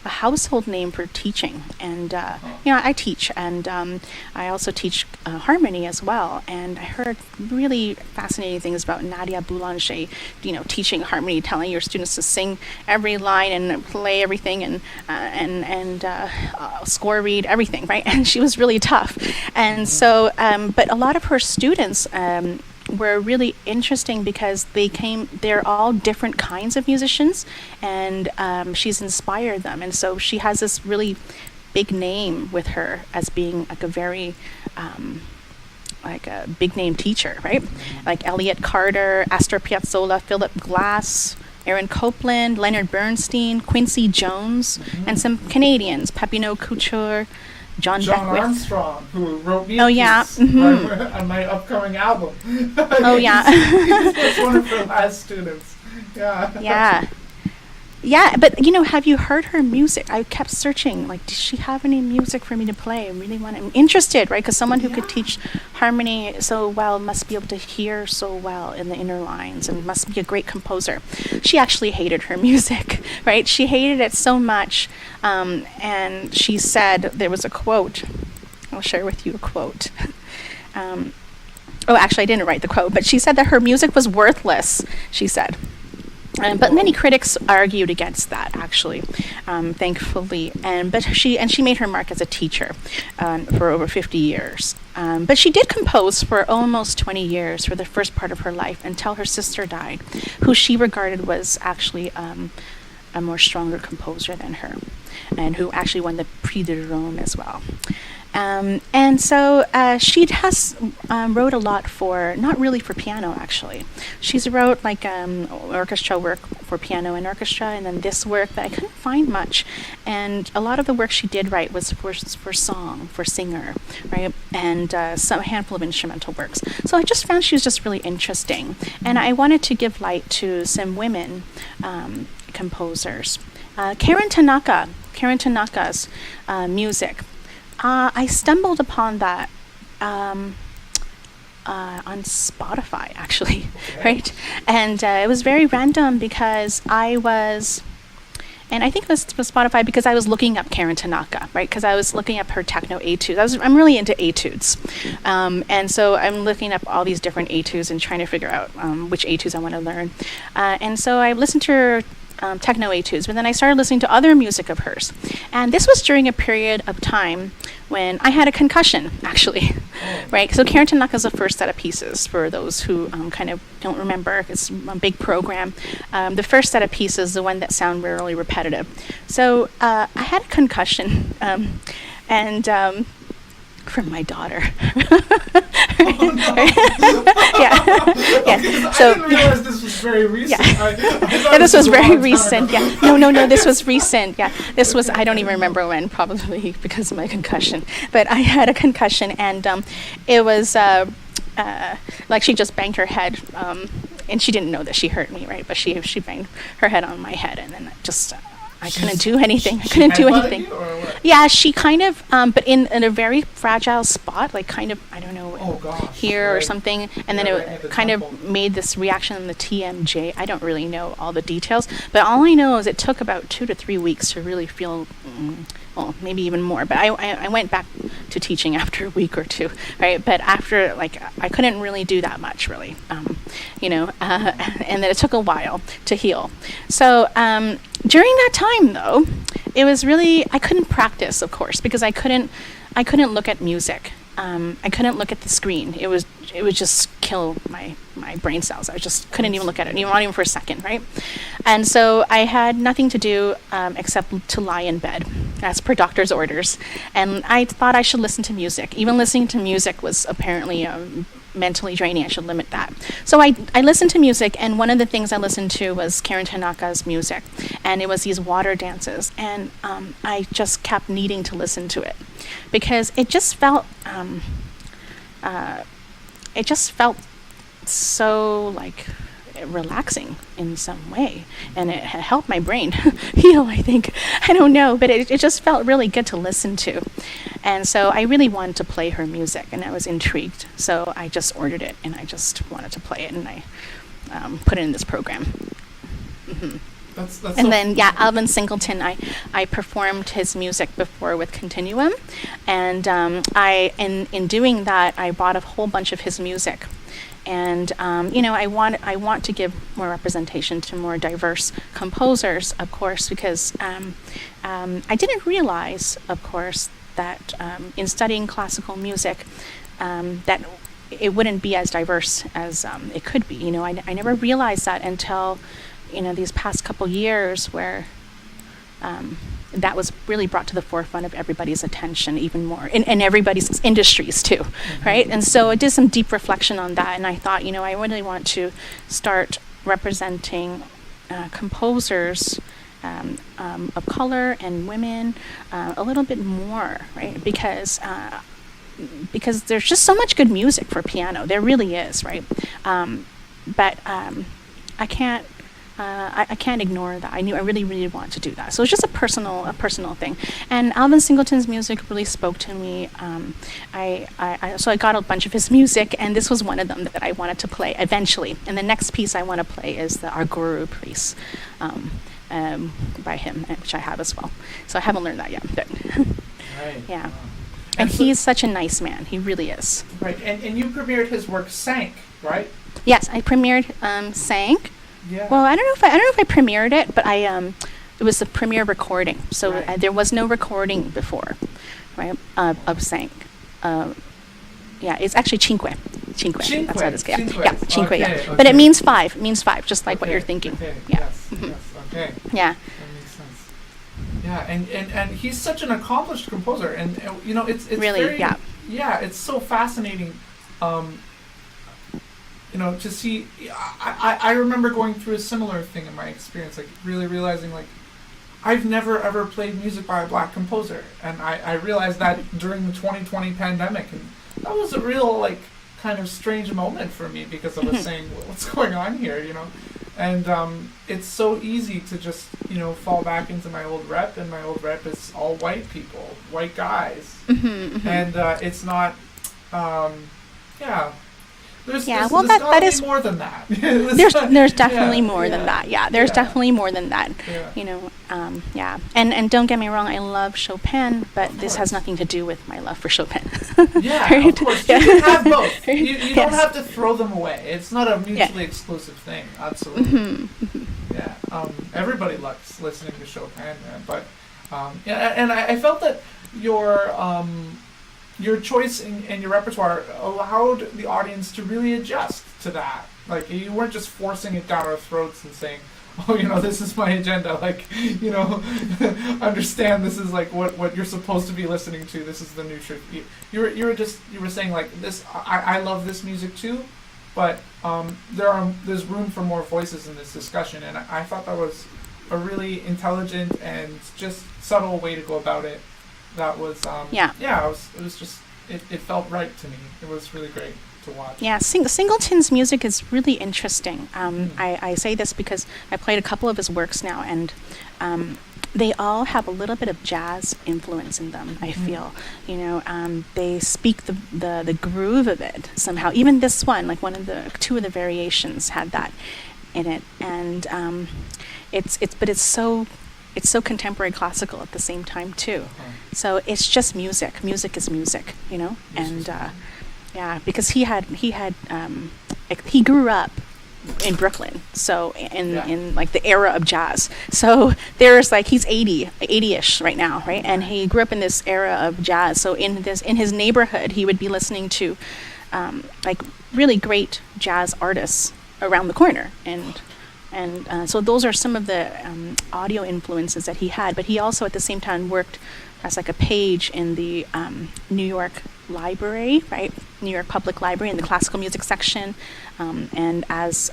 household name for teaching, and I teach, and I also teach harmony as well. And I heard really fascinating things about Nadia Boulanger. You know, teaching harmony, telling your students to sing every line and play everything, and score read everything, right? And she was really tough, and so but a lot of her students were really interesting because they're all different kinds of musicians, and she's inspired them. And so she has this really big name with her as being like a very like a big name teacher, right? Like Elliott Carter, Astor Piazzolla, Philip Glass, Aaron Copland, Leonard Bernstein, Quincy Jones, and some Canadians, Papineau Couture, John Beckwith.
Armstrong, who wrote me on my upcoming album.
Oh, yeah.
He's one of her last students. Yeah.
Yeah. Yeah, but, you know, have you heard her music? I kept searching, like, does she have any music for me to play? I'm interested, right? Because someone who could teach harmony so well must be able to hear so well in the inner lines and must be a great composer. She actually hated her music, right? She hated it so much, and she said, there was a quote. I'll share with you a quote. Actually, I didn't write the quote, but she said that her music was worthless, she said. But many critics argued against that, actually, thankfully. But she made her mark as a teacher for over 50 years. But she did compose for almost 20 years for the first part of her life until her sister died, who she regarded was actually a more stronger composer than her, and who actually won the Prix de Rome as well. And so she has wrote a lot not really for piano, actually. She's wrote like orchestra work for piano and orchestra, and then this work that I couldn't find much. And a lot of the work she did write was for song, for singer, right? And a handful of instrumental works. So I just found she was just really interesting. And I wanted to give light to some women composers. Karen Tanaka's music. I stumbled upon that on Spotify, actually, right? And it was very random because I think it was Spotify because I was looking up Karen Tanaka, right? Because I was looking up her techno etudes. I'm really into etudes. And so I'm looking up all these different etudes and trying to figure out which etudes I want to learn. And so I listened to her techno etudes, but then I started listening to other music of hers. And this was during a period of time when I had a concussion, actually, right? So Karen Tanaka's the first set of pieces, for those who kind of don't remember. It's a big program. The first set of pieces, the one that sound really repetitive. So I had a concussion, and from my daughter.
Oh, no.
Yeah.
So I didn't realize this was very recent.
Yeah, this was very recent. Yeah. No, this was recent. Yeah. This was, I don't even remember when, probably because of my concussion. But I had a concussion, and it was like she just banged her head, and she didn't know that she hurt me, right? But she banged her head on my head, and then just I couldn't do anything. Yeah, she kind of, but in a very fragile spot, like kind of, I don't know, here or something. And then it kind of made this reaction in the TMJ. I don't really know all the details, but all I know is it took about 2 to 3 weeks to really feel, well, maybe even more. But I went back to teaching after a week or two, right? But after, like, I couldn't really do that much, really, and then it took a while to heal. So during that time, though, it was really, I couldn't practice, of course, because I couldn't look at music. I couldn't look at the screen. It would just kill my brain cells. I just couldn't even look at it, not even for a second, right? And so I had nothing to do except to lie in bed, as per doctor's orders. And I thought I should listen to music. Even listening to music was apparently mentally draining. I should limit that. So I listened to music, and one of the things I listened to was Karen Tanaka's music, and it was these water dances, and I just kept needing to listen to it because it just felt so like relaxing in some way, and it helped my brain heal, I think. I don't know, but it just felt really good to listen to. And so I really wanted to play her music, and I was intrigued. So I just ordered it, and I just wanted to play it, and I put it in this program. Mm-hmm. And then, Alvin Singleton, I performed his music before with Continuum, and in doing that, I bought a whole bunch of his music. And I want to give more representation to more diverse composers, of course, because I didn't realize, of course, that in studying classical music, that it wouldn't be as diverse as it could be. I never realized that until these past couple years, where that was really brought to the forefront of everybody's attention even more, in everybody's industries too, right? And so I did some deep reflection on that, and I thought, I really want to start representing composers of color and women a little bit more, right? Because there's just so much good music for piano. There really is, right? But I can't ignore that. I really, really want to do that. So it's just a personal thing. And Alvin Singleton's music really spoke to me. So I got a bunch of his music, and this was one of them that I wanted to play eventually. And the next piece I want to play is the Arguru piece by him, which I have as well. So I haven't learned that yet, but
right.
Yeah. And so he's such a nice man. He really is.
Right. And you premiered his work, Sank, right?
Yes, I premiered Sank.
Yeah.
Well, I don't know if I premiered it, but it was the premiere recording. So
right.
There was no recording before, right? Of Sank. It's actually cinque. Cinque. That's what it's called.
Cinque.
Yeah, cinque.
Okay,
yeah.
okay.
But it means five. It means five, just like what you're thinking.
Okay.
Yeah.
Yes.
Mm-hmm.
Yes. Okay.
Yeah.
That makes sense. Yeah, and he's such an accomplished composer, and it's
really
very,
yeah.
It's so fascinating. To see, I remember going through a similar thing in my experience, like really realizing, like, I've never ever played music by a black composer, and I realized that during the 2020 pandemic, and that was a real, like, kind of strange moment for me, because I was saying, well, what's going on here, and it's so easy to just, fall back into my old rep, and my old rep is all white people, white guys, and it's not, There's
that is
more than that.
there's definitely more than that. Yeah, there's definitely more than that.
Yeah.
And don't get me wrong, I love Chopin, but this has nothing to do with my love for Chopin.
Yeah,
right?
Of course. You can have both. You don't
Yes.
have to throw them away. It's not a mutually exclusive thing. Absolutely. Yeah. Everybody loves listening to Chopin, but and I felt that your choice and your repertoire allowed the audience to really adjust to that. Like, you weren't just forcing it down our throats and saying, this is my agenda. Like, understand this is like what you're supposed to be listening to. This is the new truth. You were saying, like, this. I love this music too, but there's room for more voices in this discussion, and I thought that was a really intelligent and just subtle way to go about it. That was it felt right to me. It was really great to watch.
Yeah, Singleton's music is really interesting. I say this because I played a couple of his works now, and they all have a little bit of jazz influence in them, I feel. They speak the groove of it somehow. Even this one, like two of the variations had that in it, and it's so contemporary classical at the same time too. So it's just music. Music is music, and because he grew up in Brooklyn, so in like the era of jazz. So there's like, he's 80-ish right now, right? And he grew up in this era of jazz. So in his neighborhood, he would be listening to like really great jazz artists around the corner, and so those are some of the audio influences that he had. But he also at the same time worked as like a page in the New York Library, right? New York Public Library in the classical music section, and as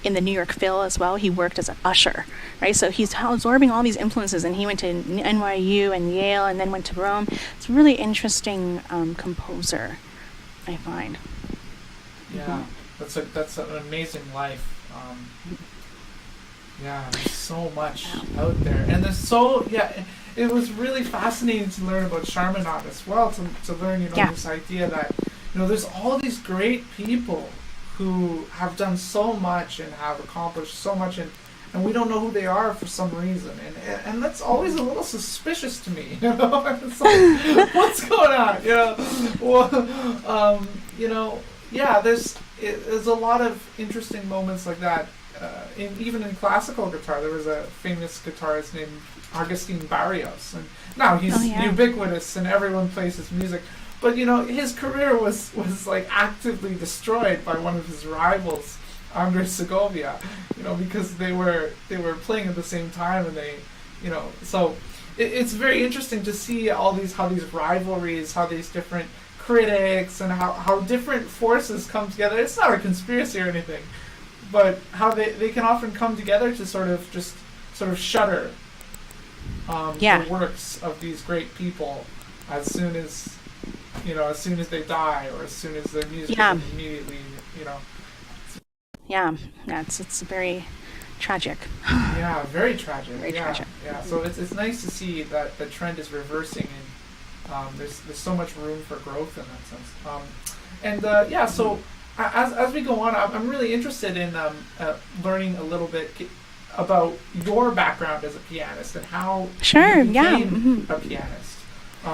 in the New York Phil as well. He worked as an usher, right? So he's absorbing all these influences, and he went to NYU and Yale, and then went to Rome. It's a really interesting composer, I find.
Yeah, that's an amazing life. Yeah, there's so much out there, and there's so It was really fascinating to learn about Chaminade as well. To learn, this idea that there's all these great people who have done so much and have accomplished so much, and we don't know who they are for some reason, and that's always a little suspicious to me. It's like, what's going on? There's a lot of interesting moments like that. Even in classical guitar, there was a famous guitarist named Agustin Barrios, and now he's ubiquitous and everyone plays his music. But his career was like actively destroyed by one of his rivals, Andres Segovia, because they were playing at the same time, and they, so it's very interesting to see how these rivalries, how these different critics, and how different forces come together. It's not a conspiracy or anything, but how they can often come together to sort of shutter the works of these great people as soon as they die, or as soon as their music is immediately,
it's very tragic.
Yeah, very tragic.
Very tragic.
Yeah. So it's nice to see that the trend is reversing, and there's so much room for growth in that sense. So as we go on, I'm really interested in learning a little bit about your background as a pianist and how you became a pianist.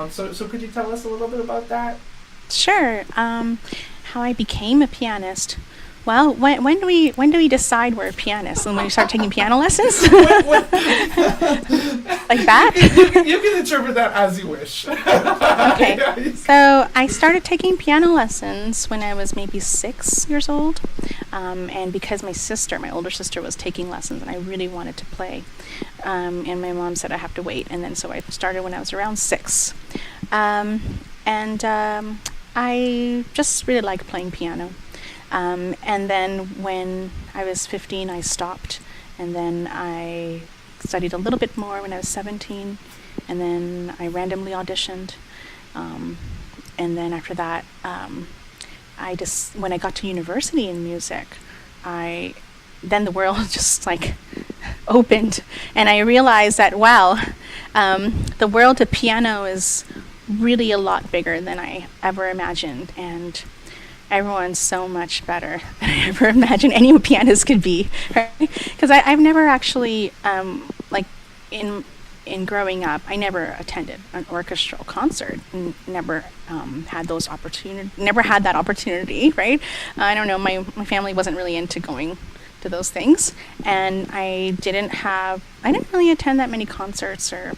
So could you tell us a little bit about that?
Sure. How I became a pianist. Well, when do we decide we're a pianist? When we start taking piano lessons? Like that?
You can interpret that as you wish.
Okay. So I started taking piano lessons when I was maybe 6 years old. And because my older sister, was taking lessons and I really wanted to play. And my mom said I have to wait. And then so I started when I was around 6. I just really liked playing piano. And then when I was 15, I stopped, and then I studied a little bit more when I was 17, and then I randomly auditioned, and then after that, when I got to university in music, then the world just like opened, and I realized that the world of piano is really a lot bigger than I ever imagined, and everyone's so much better than I ever imagined any pianist could be, right? Because I've never actually, in growing up, I never attended an orchestral concert, never had that opportunity, right? I don't know, my family wasn't really into going to those things, and I didn't really attend that many concerts, I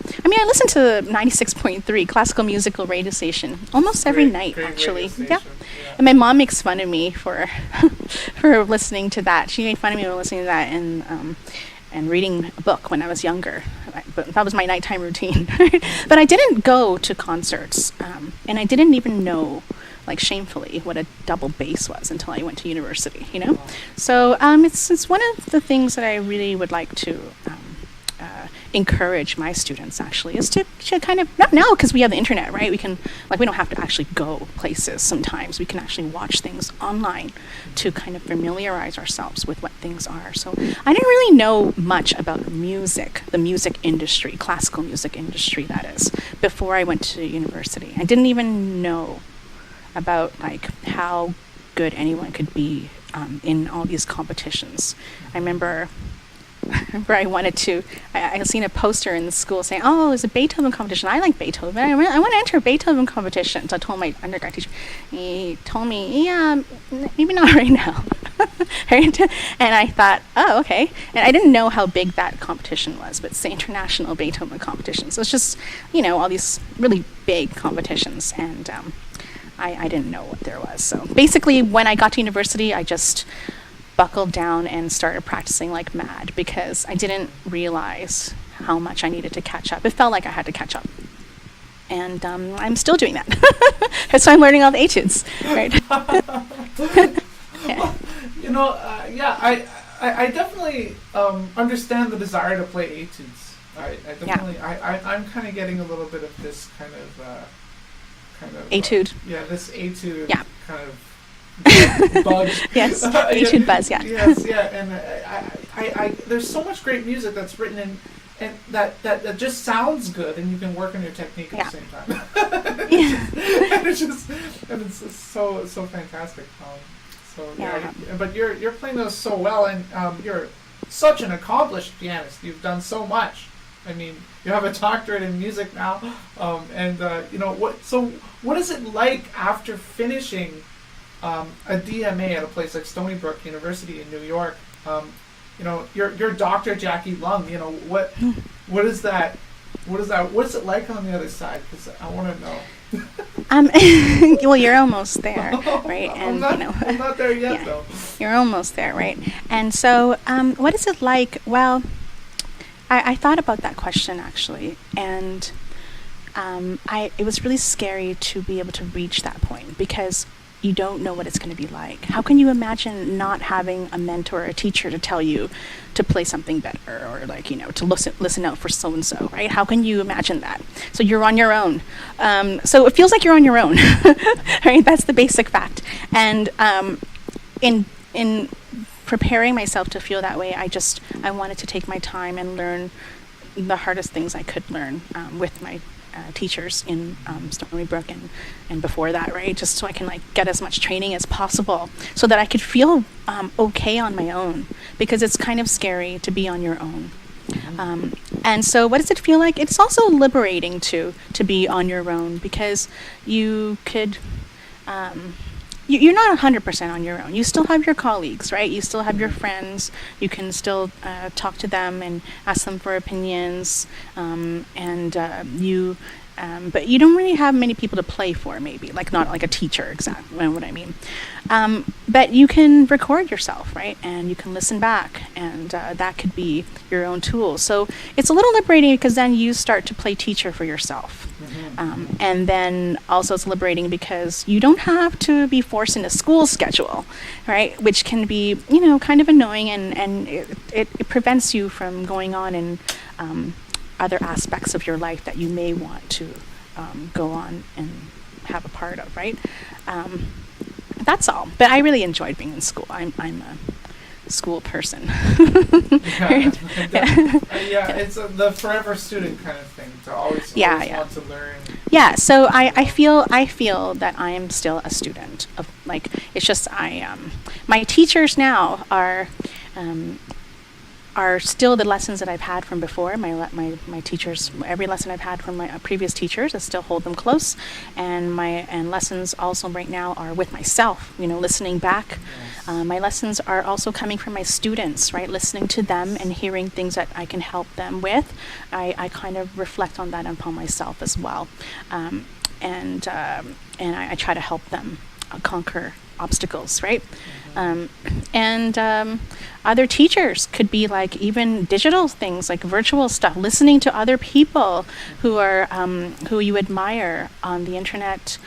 listened to 96.3 classical musical radio station almost every night, actually. Yeah. And my mom makes fun of me for listening to that. She made fun of me for listening to that and reading a book when I was younger. But that was my nighttime routine. But I didn't go to concerts, and I didn't even know, shamefully, what a double bass was until I went to university, So it's one of the things that I really would like to encourage my students, actually, is to kind of, not now because we have the internet, right? We can, we don't have to actually go places sometimes. We can actually watch things online to kind of familiarize ourselves with what things are. So I didn't really know much about music, the music industry, classical music industry, that is, before I went to university. I didn't even know about how good anyone could be in all these competitions. I remember I wanted to, I seen a poster in the school saying, oh, there's a Beethoven competition. I like Beethoven. I want to enter a Beethoven competition. So I told my undergrad teacher. He told me, yeah, maybe not right now. Right? And I thought, oh, okay. And I didn't know how big that competition was, but it's the International Beethoven Competition. So it's just, all these really big competitions. And I didn't know what there was. So basically, when I got to university, I just buckled down and started practicing like mad because I didn't realize how much I needed to catch up. It felt like I had to catch up. And I'm still doing that. So I'm learning all the etudes, right?
Well, I definitely understand the desire to play etudes. I definitely, I'm kind of getting a little bit of this kind of
etude.
This etude kind of Bug.
Yes, Etude Buzz, yeah.
Yes, yeah, and I there's so much great music that's written in, and that just sounds good, and you can work on your technique at the same time. and it's so fantastic. But you're playing those so well, and you're such an accomplished pianist. You've done so much. I mean, you have a doctorate in music now, and what is it like after finishing a DMA at a place like Stonybrook University in New York? Your Dr. Jackie Leung. What is that? What's it like on the other side? Because I want to know.
Well, you're almost there, right? And
I'm not there yet, though.
You're almost there, right? And so, what is it like? Well, I thought about that question actually, and it was really scary to be able to reach that point because you don't know what it's going to be like. How can you imagine not having a mentor or a teacher to tell you to play something better or to listen out for so and so, right? How can you imagine that? So you're on your own. So it feels like you're on your own, right? That's the basic fact. And in preparing myself to feel that way, I wanted to take my time and learn the hardest things I could learn with my teachers in Stonybrook and before that, right? Just so I can get as much training as possible so that I could feel okay on my own, because it's kind of scary to be on your own. And so what does it feel like? It's also liberating to be on your own, because you could you're not 100% on your own. You still have your colleagues, right? You still have your friends. You can still talk to them and ask them for opinions. But you don't really have many people to play for, maybe. Not like a teacher, exactly what I mean. But you can record yourself, right? And you can listen back, and that could be your own tool. So it's a little liberating, because then you start to play teacher for yourself. And then also it's liberating because you don't have to be forced into school schedule, right? Which can be, kind of annoying, and it prevents you from going on in other aspects of your life that you may want to go on and have a part of, right? That's all. But I really enjoyed being in school. I'm a school person.
It's the forever student kind of thing, to always want to learn.
Yeah, so I feel that I am still a student of, it's just my teachers now are still the lessons that I've had from before. My teachers, every lesson I've had from my previous teachers, I still hold them close, and lessons also right now are with myself. Listening back.
Yes.
My lessons are also coming from my students, right? Listening to them and hearing things that I can help them with. I kind of reflect on that upon myself as well, and I try to help them conquer obstacles, right? Other teachers could be even digital things, like virtual stuff, listening to other people who you admire on the internet,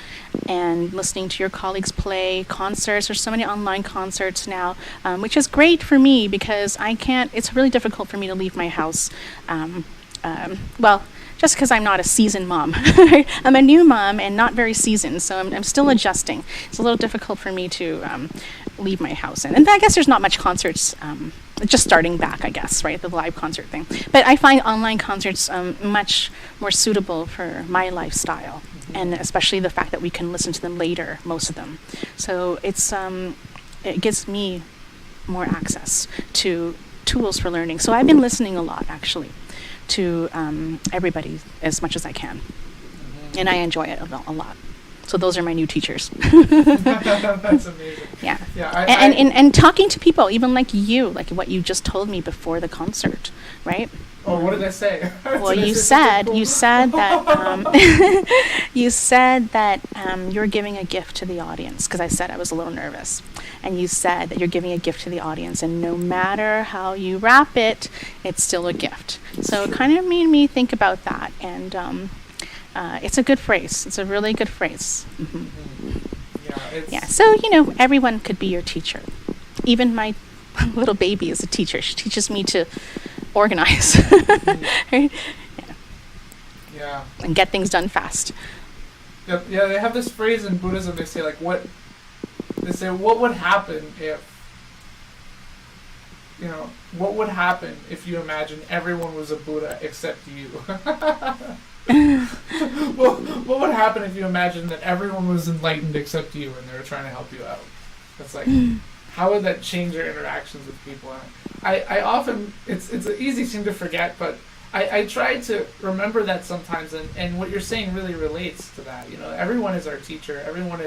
and listening to your colleagues play concerts. There's so many online concerts now, which is great for me, because it's really difficult for me to leave my house. Just because I'm not a seasoned mom. I'm a new mom and not very seasoned, so I'm still adjusting. It's a little difficult for me to leave my house. And I guess there's not much concerts, just starting back, I guess, right, the live concert thing. But I find online concerts much more suitable for my lifestyle, and especially the fact that we can listen to them later, most of them. So it gives me more access to tools for learning. So I've been listening a lot, actually, to everybody as much as I can, and I enjoy it a lot. So those are my new teachers.
That's amazing.
Yeah. And talking to people, even like you, like what you just told me before the concert, right?
Oh, what did I say?
Well, you said that you're giving a gift to the audience, because I said I was a little nervous, and you said that you're giving a gift to the audience, and no matter how you wrap it, it's still a gift. So it kind of made me think about that, and it's a good phrase. It's a really good phrase. Mm-hmm. Yeah. So everyone could be your teacher. Even my little baby is a teacher. She teaches me to organize. Right?
Yeah.
And get things done fast.
Yeah, they have this phrase in Buddhism. They say, like, what They say, what would happen if, what would happen if you imagine everyone was a Buddha except you? Well, what would happen if you imagined that everyone was enlightened except you and they were trying to help you out? It's like, how would that change your interactions with people? I often, it's an easy thing to forget, but I try to remember that sometimes, and what you're saying really relates to that. Everyone is our teacher. Everyone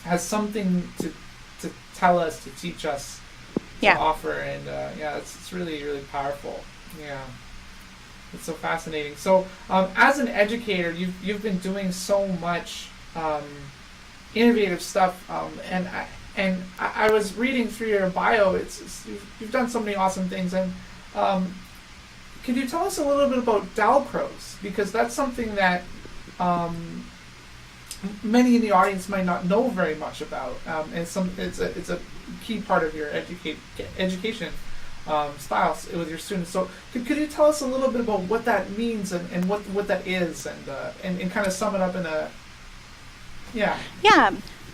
has something to tell us, to teach us, to offer, and it's really, really powerful. Yeah, it's so fascinating. So, as an educator, you've been doing so much innovative stuff, and I was reading through your bio. You've done so many awesome things, and could you tell us a little bit about Dalcroze, because that's something that many in the audience might not know very much about, and it's a key part of your education styles with your students. So could you tell us a little bit about what that means and what that is, and kind of sum it up in a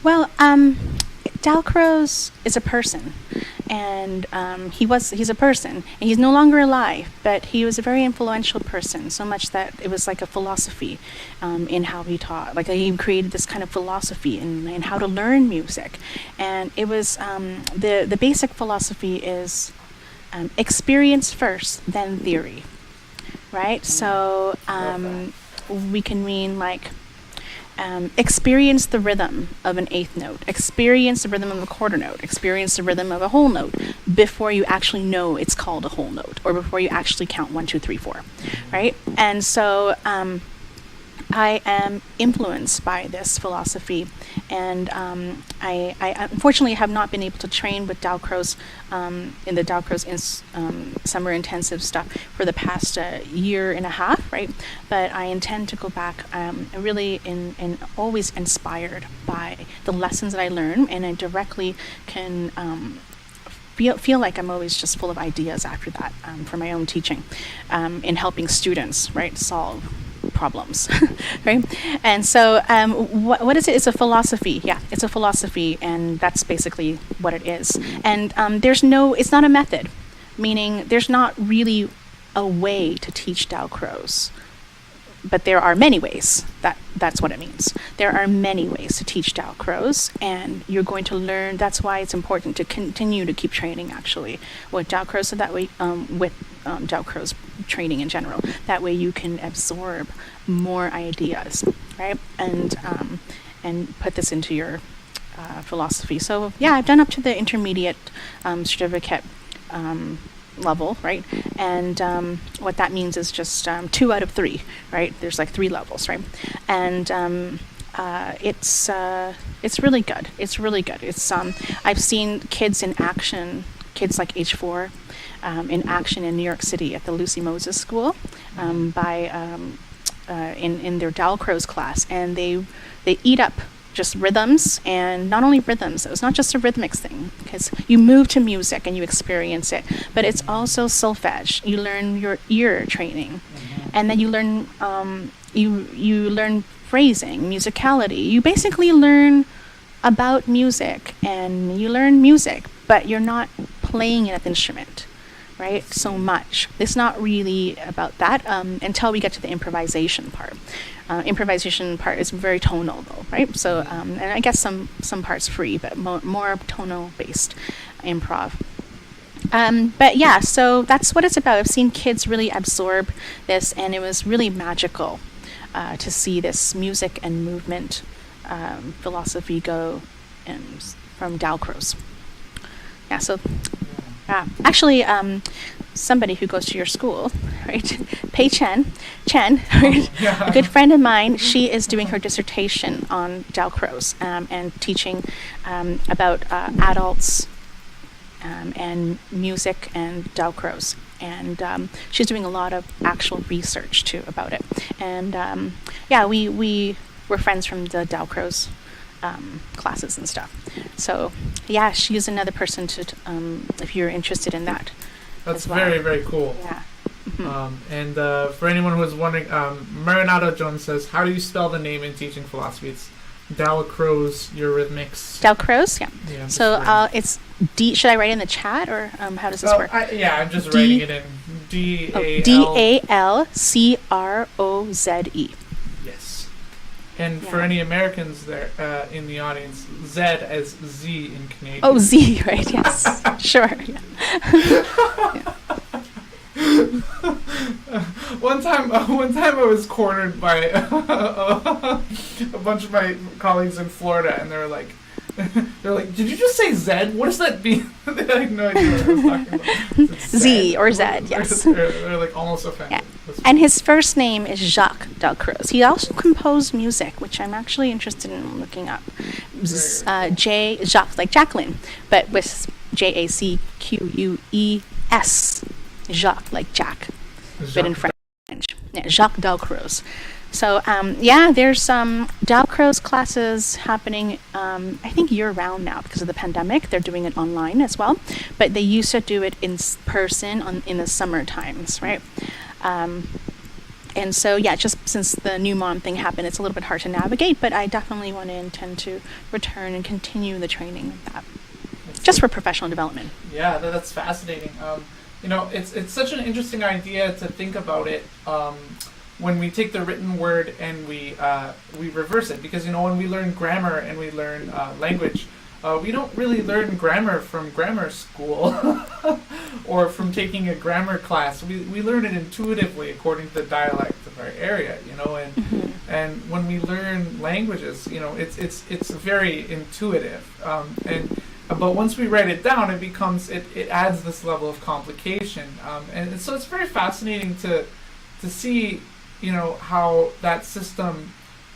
Well, Dalcroze is a person, and he's a person, and he's no longer alive, but he was a very influential person, so much that it was like a philosophy in how he taught. Like, he created this kind of philosophy in how to learn music, and it was the basic philosophy is experience first, then theory, right? So we can mean like experience the rhythm of an eighth note, experience the rhythm of a quarter note, experience the rhythm of a whole note before you actually know it's called a whole note, or before you actually count 1, 2, 3, 4, right? And so I am influenced by this philosophy, and I unfortunately have not been able to train with Dalcroze in the Dalcroze summer intensive stuff for the past year and a half, right? But I intend to go back, really and always inspired by the lessons that I learn, and I directly can feel like I'm always just full of ideas after that for my own teaching, in helping students, right, solve problems, right? And so what is it? It's a philosophy. Yeah, it's a philosophy, and that's basically what it is. And it's not a method, meaning there's not really a way to teach Dalcroze, but there are many ways. That's what it means. There are many ways to teach Dalcroze, and you're going to learn. That's why it's important to continue to keep training, actually, with Dalcroze, so that way, with Dalcroze training in general, that way you can absorb more ideas, right? And put this into your philosophy. So yeah, I've done up to the intermediate certificate level, right? And what that means is just 2 out of 3, right? There's like 3 levels, right? And it's really good. It's really good. It's I've seen kids in action, kids like age 4, in action in New York City at the Lucy Moses School, in their Dalcroze class, and they eat up just rhythms, and not only rhythms. It's not just a rhythmic thing, because you move to music and you experience it, but it's also solfege. You learn your ear training, and then you learn you learn phrasing, musicality. You basically learn about music, and you learn music, but you're not playing it at the instrument, right? So much. It's not really about that until we get to the improvisation part. Improvisation part is very tonal, though, right? So, and I guess some parts free, but more tonal based improv. But yeah, so that's what it's about. I've seen kids really absorb this, and it was really magical to see this music and movement philosophy go from Dalcroze. Yeah, so actually, somebody who goes to your school, right, Pei Chen, right, a good friend of mine, she is doing her dissertation on Dalcroze and teaching about adults and music and Dalcroze. And she's doing a lot of actual research, too, about it. And, we were friends from the Dalcroze classes and stuff. So, yeah, she's another person to, if you're interested in that.
That's very, very cool.
Yeah.
And for anyone who was wondering, Marinado Jones says, how do you spell the name in teaching philosophy? It's Dalcroze Eurythmics.
Dalcroze, yeah.
Yeah,
so it's D. Should I write in the chat, or how does this work?
I'm just writing it in
Dalcroze.
Yes. And for any Americans there in the audience, Z as Z in Canadian.
Oh, Z, right? Yes, sure. Yeah.
One time I was cornered by a bunch of my colleagues in Florida, and they're like, "Did you just say Z? What does that mean?" They had no idea what I was talking about.
Z or Z, yes.
They're like almost offended.
Yeah. And his first name is Jacques Dalcroze. He also composed music, which I'm actually interested in looking up. Jacques, like Jacqueline, but with Jacques. Jacques, like Jack, but in French. Yeah, Jacques Dalcroze. So, there's Dalcroze classes happening, I think year-round now because of the pandemic. They're doing it online as well, but they used to do it in person in the summer times, right? And so, just since the new mom thing happened, it's a little bit hard to navigate, but I definitely intend to return and continue the training of that, just for professional development.
Yeah, that's fascinating. It's such an interesting idea to think about it when we take the written word and we reverse it. Because, when we learn grammar and we learn language, we don't really learn grammar from grammar school or from taking a grammar class. We learn it intuitively according to the dialect of our area, and when we learn languages, it's very intuitive. But once we write it down, it adds this level of complication, and so it's very fascinating to see, how that system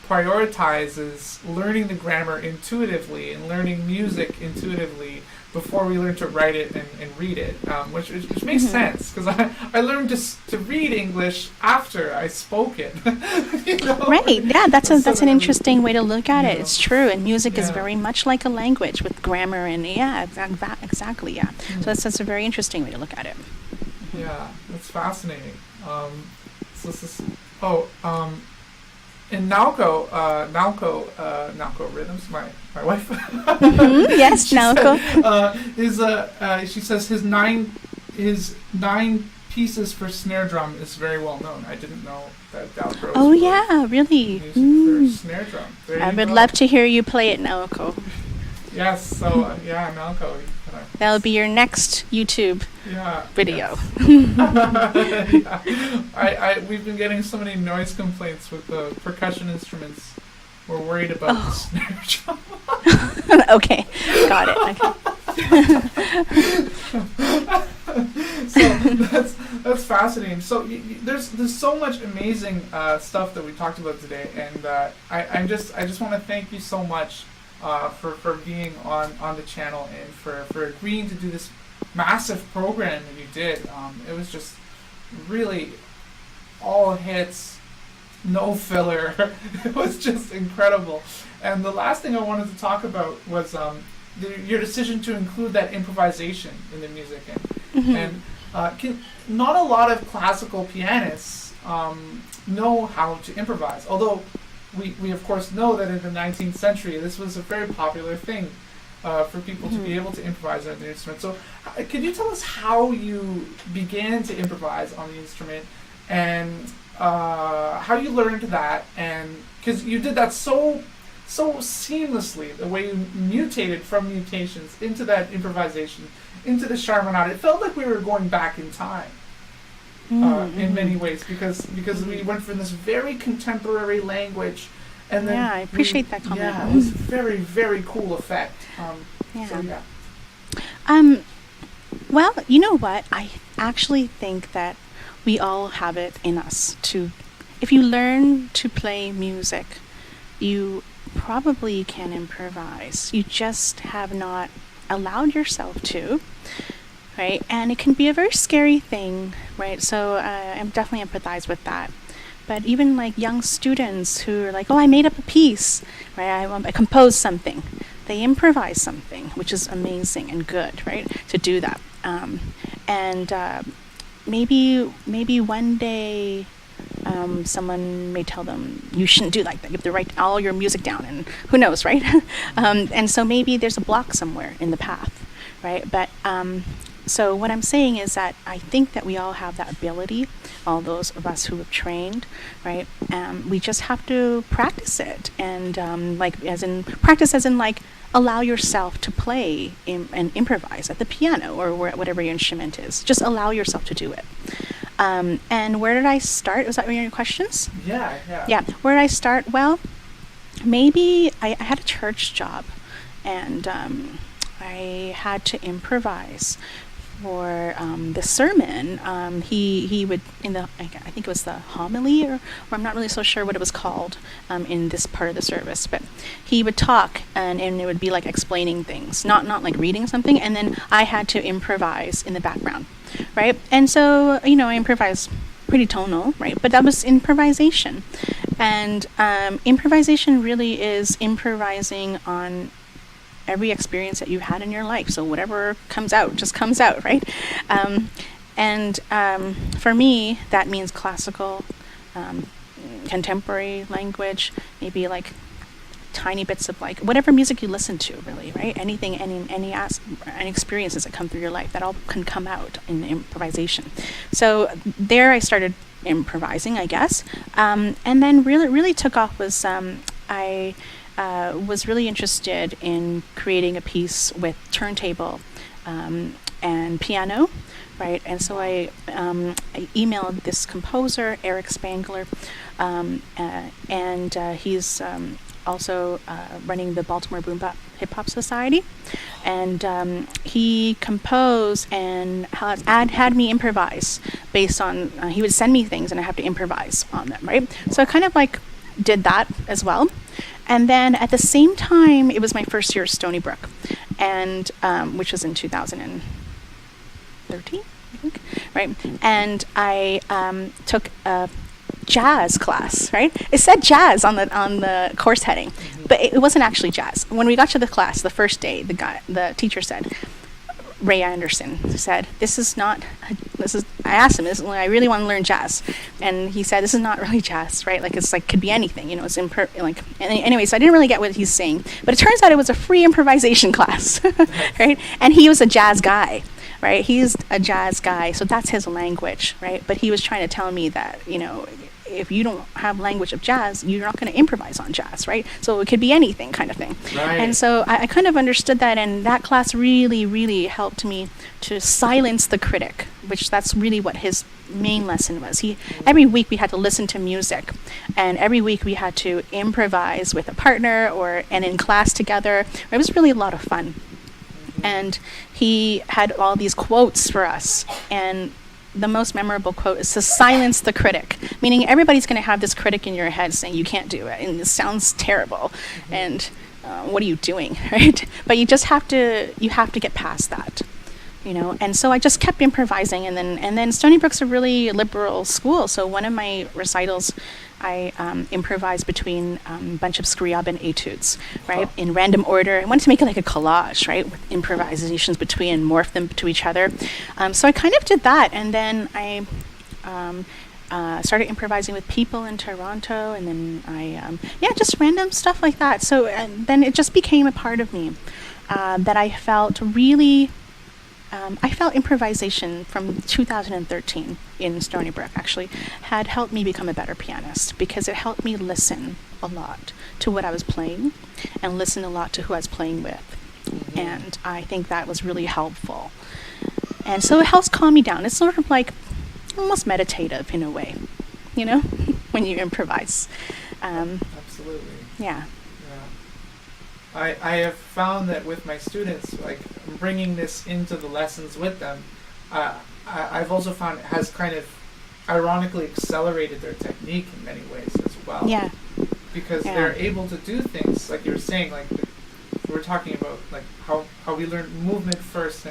prioritizes learning the grammar intuitively and learning music intuitively before we learn to write it and read it, which makes sense, because I learned to read English after I spoke it.
Right, yeah, that's an interesting way to look at it. It's true, and music is very much like a language with grammar, and exactly, yeah. So that's a very interesting way to look at it.
Yeah, that's fascinating. And Naoko Rhythms, my wife.
Yes, Naoko.
She says his nine pieces for snare drum is very well known. I didn't know that Dalcroze.
Oh yeah, really.
Music for snare drum.
I would love to hear you play it, Naoko.
Yes. So Naoko.
That'll be your next YouTube video.
Yes. We've been getting so many noise complaints with the percussion instruments. We're worried about the snare drum.
Okay, got it. Okay.
So that's fascinating. So there's so much amazing stuff that we talked about today, and I just want to thank you so much. For being on the channel and for agreeing to do this massive program that you did. It was just really all hits, no filler. It was just incredible. And the last thing I wanted to talk about was your decision to include that improvisation in the music. And not a lot of classical pianists know how to improvise, although we of course know that in the 19th century this was a very popular thing for people to be able to improvise on the instrument. So could you tell us how you began to improvise on the instrument and how you learned that, and because you did that so seamlessly, the way you mutated from Mutations into that improvisation, into the Chaminade. It felt like we were going back in time. In many ways, because we went from this very contemporary language, and then
I appreciate that comment.
Yeah, it was a very, very cool effect.
Well, you know what? I actually think that we all have it in us to. If you learn to play music, you probably can improvise. You just have not allowed yourself to. Right, and it can be a very scary thing, right? So I'm definitely empathize with that. But even like young students who are like, "Oh, I made up a piece, right? I composed something." They improvise something, which is amazing and good, right? To do that, and maybe one day someone may tell them, you shouldn't do like that. You have to write all your music down, and who knows, right? And so maybe there's a block somewhere in the path, right? But so what I'm saying is that I think that we all have that ability, all those of us who have trained, right? We just have to practice it, and practice as in like allow yourself to play and improvise at the piano or whatever your instrument is. Just allow yourself to do it. And where did I start? Was that one of your questions?
Yeah.
Yeah. Where did I start? Well, maybe I had a church job, and I had to improvise for the sermon. He would, I think it was the homily, or I'm not really so sure what it was called in this part of the service, but he would talk, and it would be like explaining things, not like reading something, and then I had to improvise in the background, right? And so, I improvised pretty tonal, right? But that was improvisation. And improvisation really is improvising on every experience that you've had in your life. So whatever comes out, just comes out, right? And for me, that means classical, contemporary language, maybe like tiny bits of like whatever music you listen to, really, right? Anything, any experiences that come through your life, that all can come out in improvisation. So there I started improvising, I guess. And then really took off was I was really interested in creating a piece with turntable and piano, right? And so I emailed this composer, Eric Spangler, and he's also running the Baltimore Boom Bap Hip Hop Society, and he composed and had me improvise based on. He would send me things, and I have to improvise on them, right? So I kind of like did that as well. And then at the same time, it was my first year at Stonybrook, and which was in 2013, I think, right? And I took a jazz class, right? It said jazz on the course heading, but it wasn't actually jazz. When we got to the class, the first day, the teacher said, Ray Anderson said, I asked him, I really want to learn jazz. And he said, this is not really jazz, right? Like, it's like, could be anything, it's anyway, so I didn't really get what he's saying. But it turns out it was a free improvisation class, right? And he was a jazz guy, right? He's a jazz guy, so that's his language, right? But he was trying to tell me that, if you don't have language of jazz, you're not going to improvise on jazz, right? So it could be anything kind of thing.
Right.
And so I kind of understood that, and that class really, really helped me to silence the critic, which that's really what his main lesson was. Every week we had to listen to music, and every week we had to improvise with a partner and in class together. It was really a lot of fun. And he had all these quotes for us, and the most memorable quote is to silence the critic, meaning everybody's going to have this critic in your head saying you can't do it, and it sounds terrible, and what are you doing, right? But you just have to get past that, And so I just kept improvising, and then Stony Brook's a really liberal school, so one of my recitals, I improvised between a bunch of Scriabin etudes, right, in random order. I wanted to make it like a collage, right, with improvisations between and morph them to each other. So I kind of did that, and then I started improvising with people in Toronto, and then just random stuff like that. So then it just became a part of me that I felt really. I felt improvisation from 2013 in Stony Brook actually had helped me become a better pianist, because it helped me listen a lot to what I was playing and listen a lot to who I was playing with. And I think that was really helpful. And so it helps calm me down. It's sort of like almost meditative in a way, when you improvise.
Absolutely.
Yeah.
I have found that with my students, like bringing this into the lessons with them, I've also found it has kind of ironically accelerated their technique in many ways as well.
Yeah.
Because they're able to do things like you were saying, like we're talking about, like how we learn movement first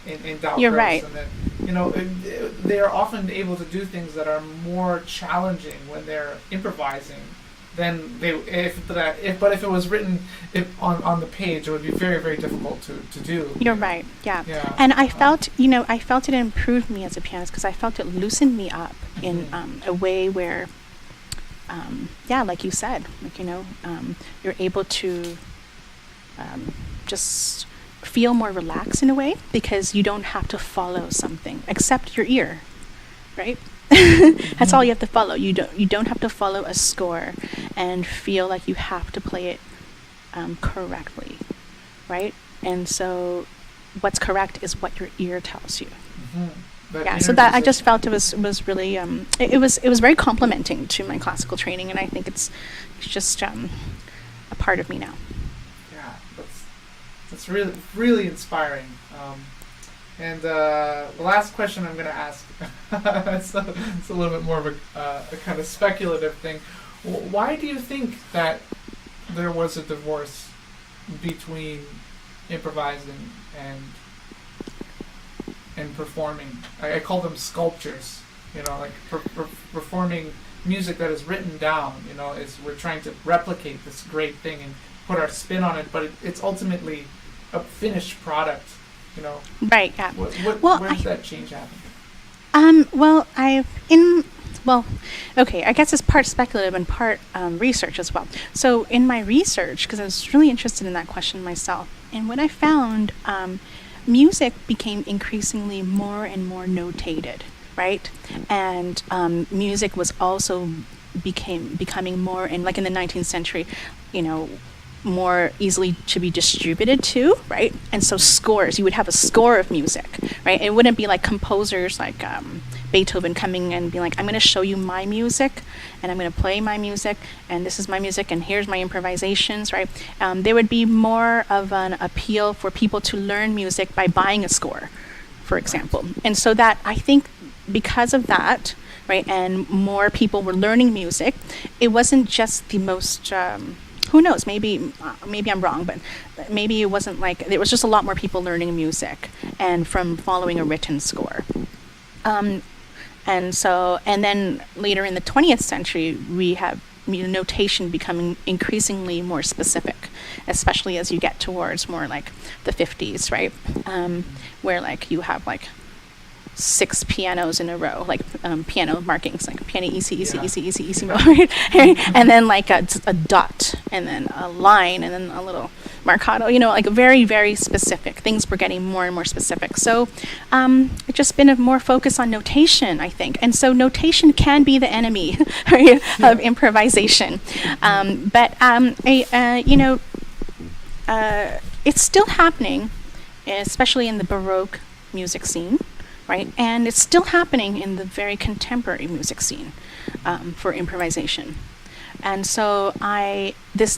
in Dalgros.
You're right.
And then, they are often able to do things that are more challenging when they're improvising then if it was written on the page, it would be very, very difficult to do.
You're right. Yeah.
Yeah.
And I felt, I felt it improved me as a pianist because I felt it loosened me up in a way where, like you said, you're able to just feel more relaxed in a way because you don't have to follow something except your ear, right? That's all you have to follow. You don't have to follow a score and feel like you have to play it correctly, right? And so what's correct is what your ear tells you. So that I just felt it was really it was very complimenting to my classical training, and I think it's just a part of me now.
Yeah, that's really, really inspiring. And the last question I'm going to ask, it's a little bit more of a kind of speculative thing. Why do you think that there was a divorce between improvising and performing? I call them sculptures. Like performing music that is written down. Is we're trying to replicate this great thing and put our spin on it, but it's ultimately a finished product.
Right. Yeah.
Where does that change happen?
I guess it's part speculative and part research as well. So in my research, because I was really interested in that question myself, and what I found, music became increasingly more and more notated, right? And music was also becoming more, in the 19th century, more easily to be distributed to, right? And so scores, you would have a score of music, right? It wouldn't be like composers like Beethoven coming and being like, I'm going to show you my music, and I'm going to play my music, and this is my music, and here's my improvisations, right? There would be more of an appeal for people to learn music by buying a score, for example. And so that, I think, because of that, right, and more people were learning music, it wasn't just the most... who knows? Maybe I'm wrong, but maybe it wasn't like there was just a lot more people learning music and from following a written score. And then later in the 20th century, we have notation becoming increasingly more specific, especially as you get towards more like the 50s, right? Where you have 6 pianos in a row, piano markings, like piano easy, right? And then a dot, and then a line, and then a little marcato, very, very specific. Things were getting more and more specific. So it's just been a more focus on notation, I think. And so notation can be the enemy of improvisation. It's still happening, especially in the Baroque music scene. Right, and it's still happening in the very contemporary music scene for improvisation, and so there's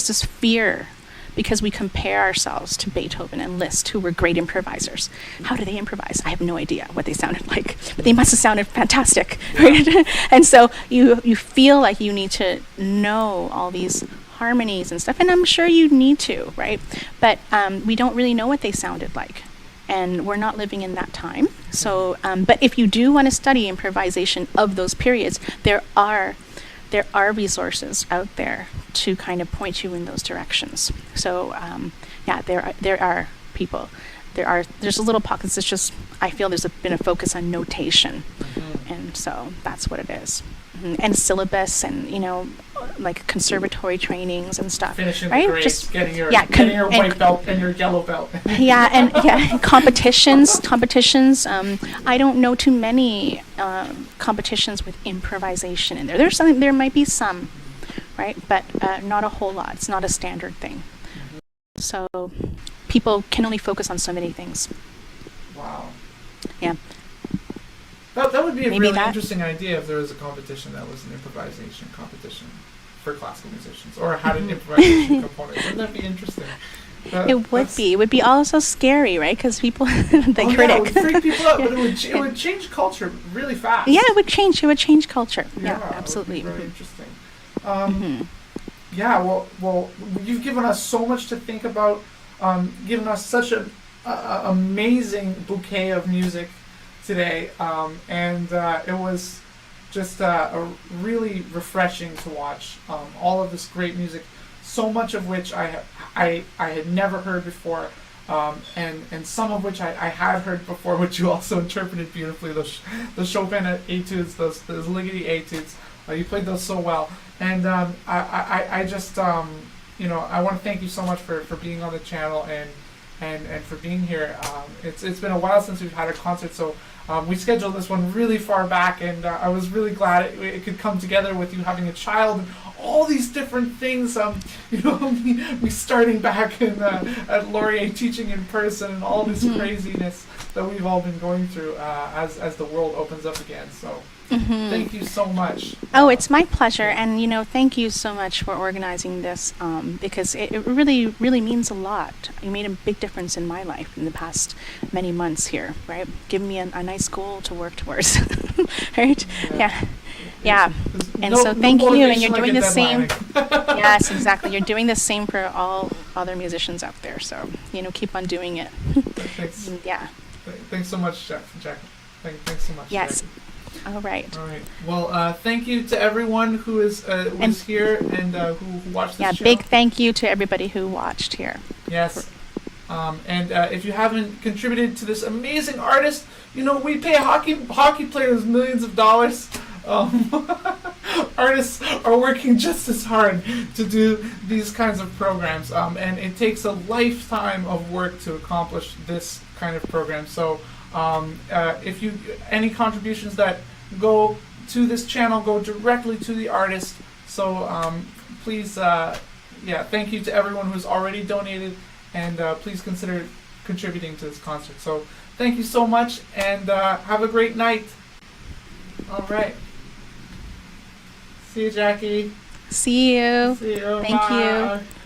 this fear because we compare ourselves to Beethoven and Liszt, who were great improvisers. How do they improvise? I have no idea what they sounded like, but they must have sounded fantastic, right? And so you feel like you need to know all these harmonies and stuff, and I'm sure you need to, right? But we don't really know what they sounded like. And we're not living in that time. So, but if you do want to study improvisation of those periods, there are resources out there to kind of point you in those directions. So, there are people. There's a little pockets. It's just I feel there's been a focus on notation, and so that's what it is. And syllabus, and conservatory trainings and stuff.
Finishing
right?
the grades,
Just
getting your white belt and your yellow belt. Competitions.
I don't know too many competitions with improvisation in there. There might be some, right? But not a whole lot. It's not a standard thing. So people can only focus on so many things.
Wow.
Yeah.
That would be a really interesting idea if there was a competition that was an improvisation competition for classical musicians, or had an improvisation component. Wouldn't that be interesting?
It would be also scary, right? Because people, critic.
Yeah, it would freak people out, but it would change culture really fast.
Yeah, it would change culture. Yeah, absolutely.
It would be very interesting. Yeah, well, you've given us so much to think about, given us such an amazing bouquet of music today, and it was just really refreshing to watch. All of this great music, so much of which I had never heard before, and some of which I had heard before, which you also interpreted beautifully. The Chopin Etudes, those Ligeti Etudes, you played those so well. And I just I want to thank you so much for being on the channel and for being here. It's been a while since we've had a concert, so we scheduled this one really far back, and I was really glad it could come together with you having a child and all these different things. Me starting back at Laurier teaching in person, and all this craziness that we've all been going through as the world opens up again. So. Thank you so much.
Oh, it's my pleasure, and thank you so much for organizing this, because it really, really means a lot. You made a big difference in my life in the past many months here, right? Giving me a nice goal to work towards, right? Yeah. And so thank you, and you're doing the same. Yes, exactly. You're doing the same for all other musicians out there. So keep on doing it.
Thanks.
Yeah.
Thanks so much, Jack. Thanks so much.
Yes.
Jackie.
All right.
Well, thank you to everyone who was here and who watched this
channel. Big thank you to everybody who watched here.
Yes. And if you haven't contributed to this amazing artist, we pay hockey players millions of dollars. Artists are working just as hard to do these kinds of programs, and it takes a lifetime of work to accomplish this kind of program. So if any contributions that go to this channel go directly to the artist. So please, thank you to everyone who's already donated, and please consider contributing to this concert. So thank you so much, and have a great night. All right. See you, Jackie.
See you.
See you.
Thank
Bye.
you.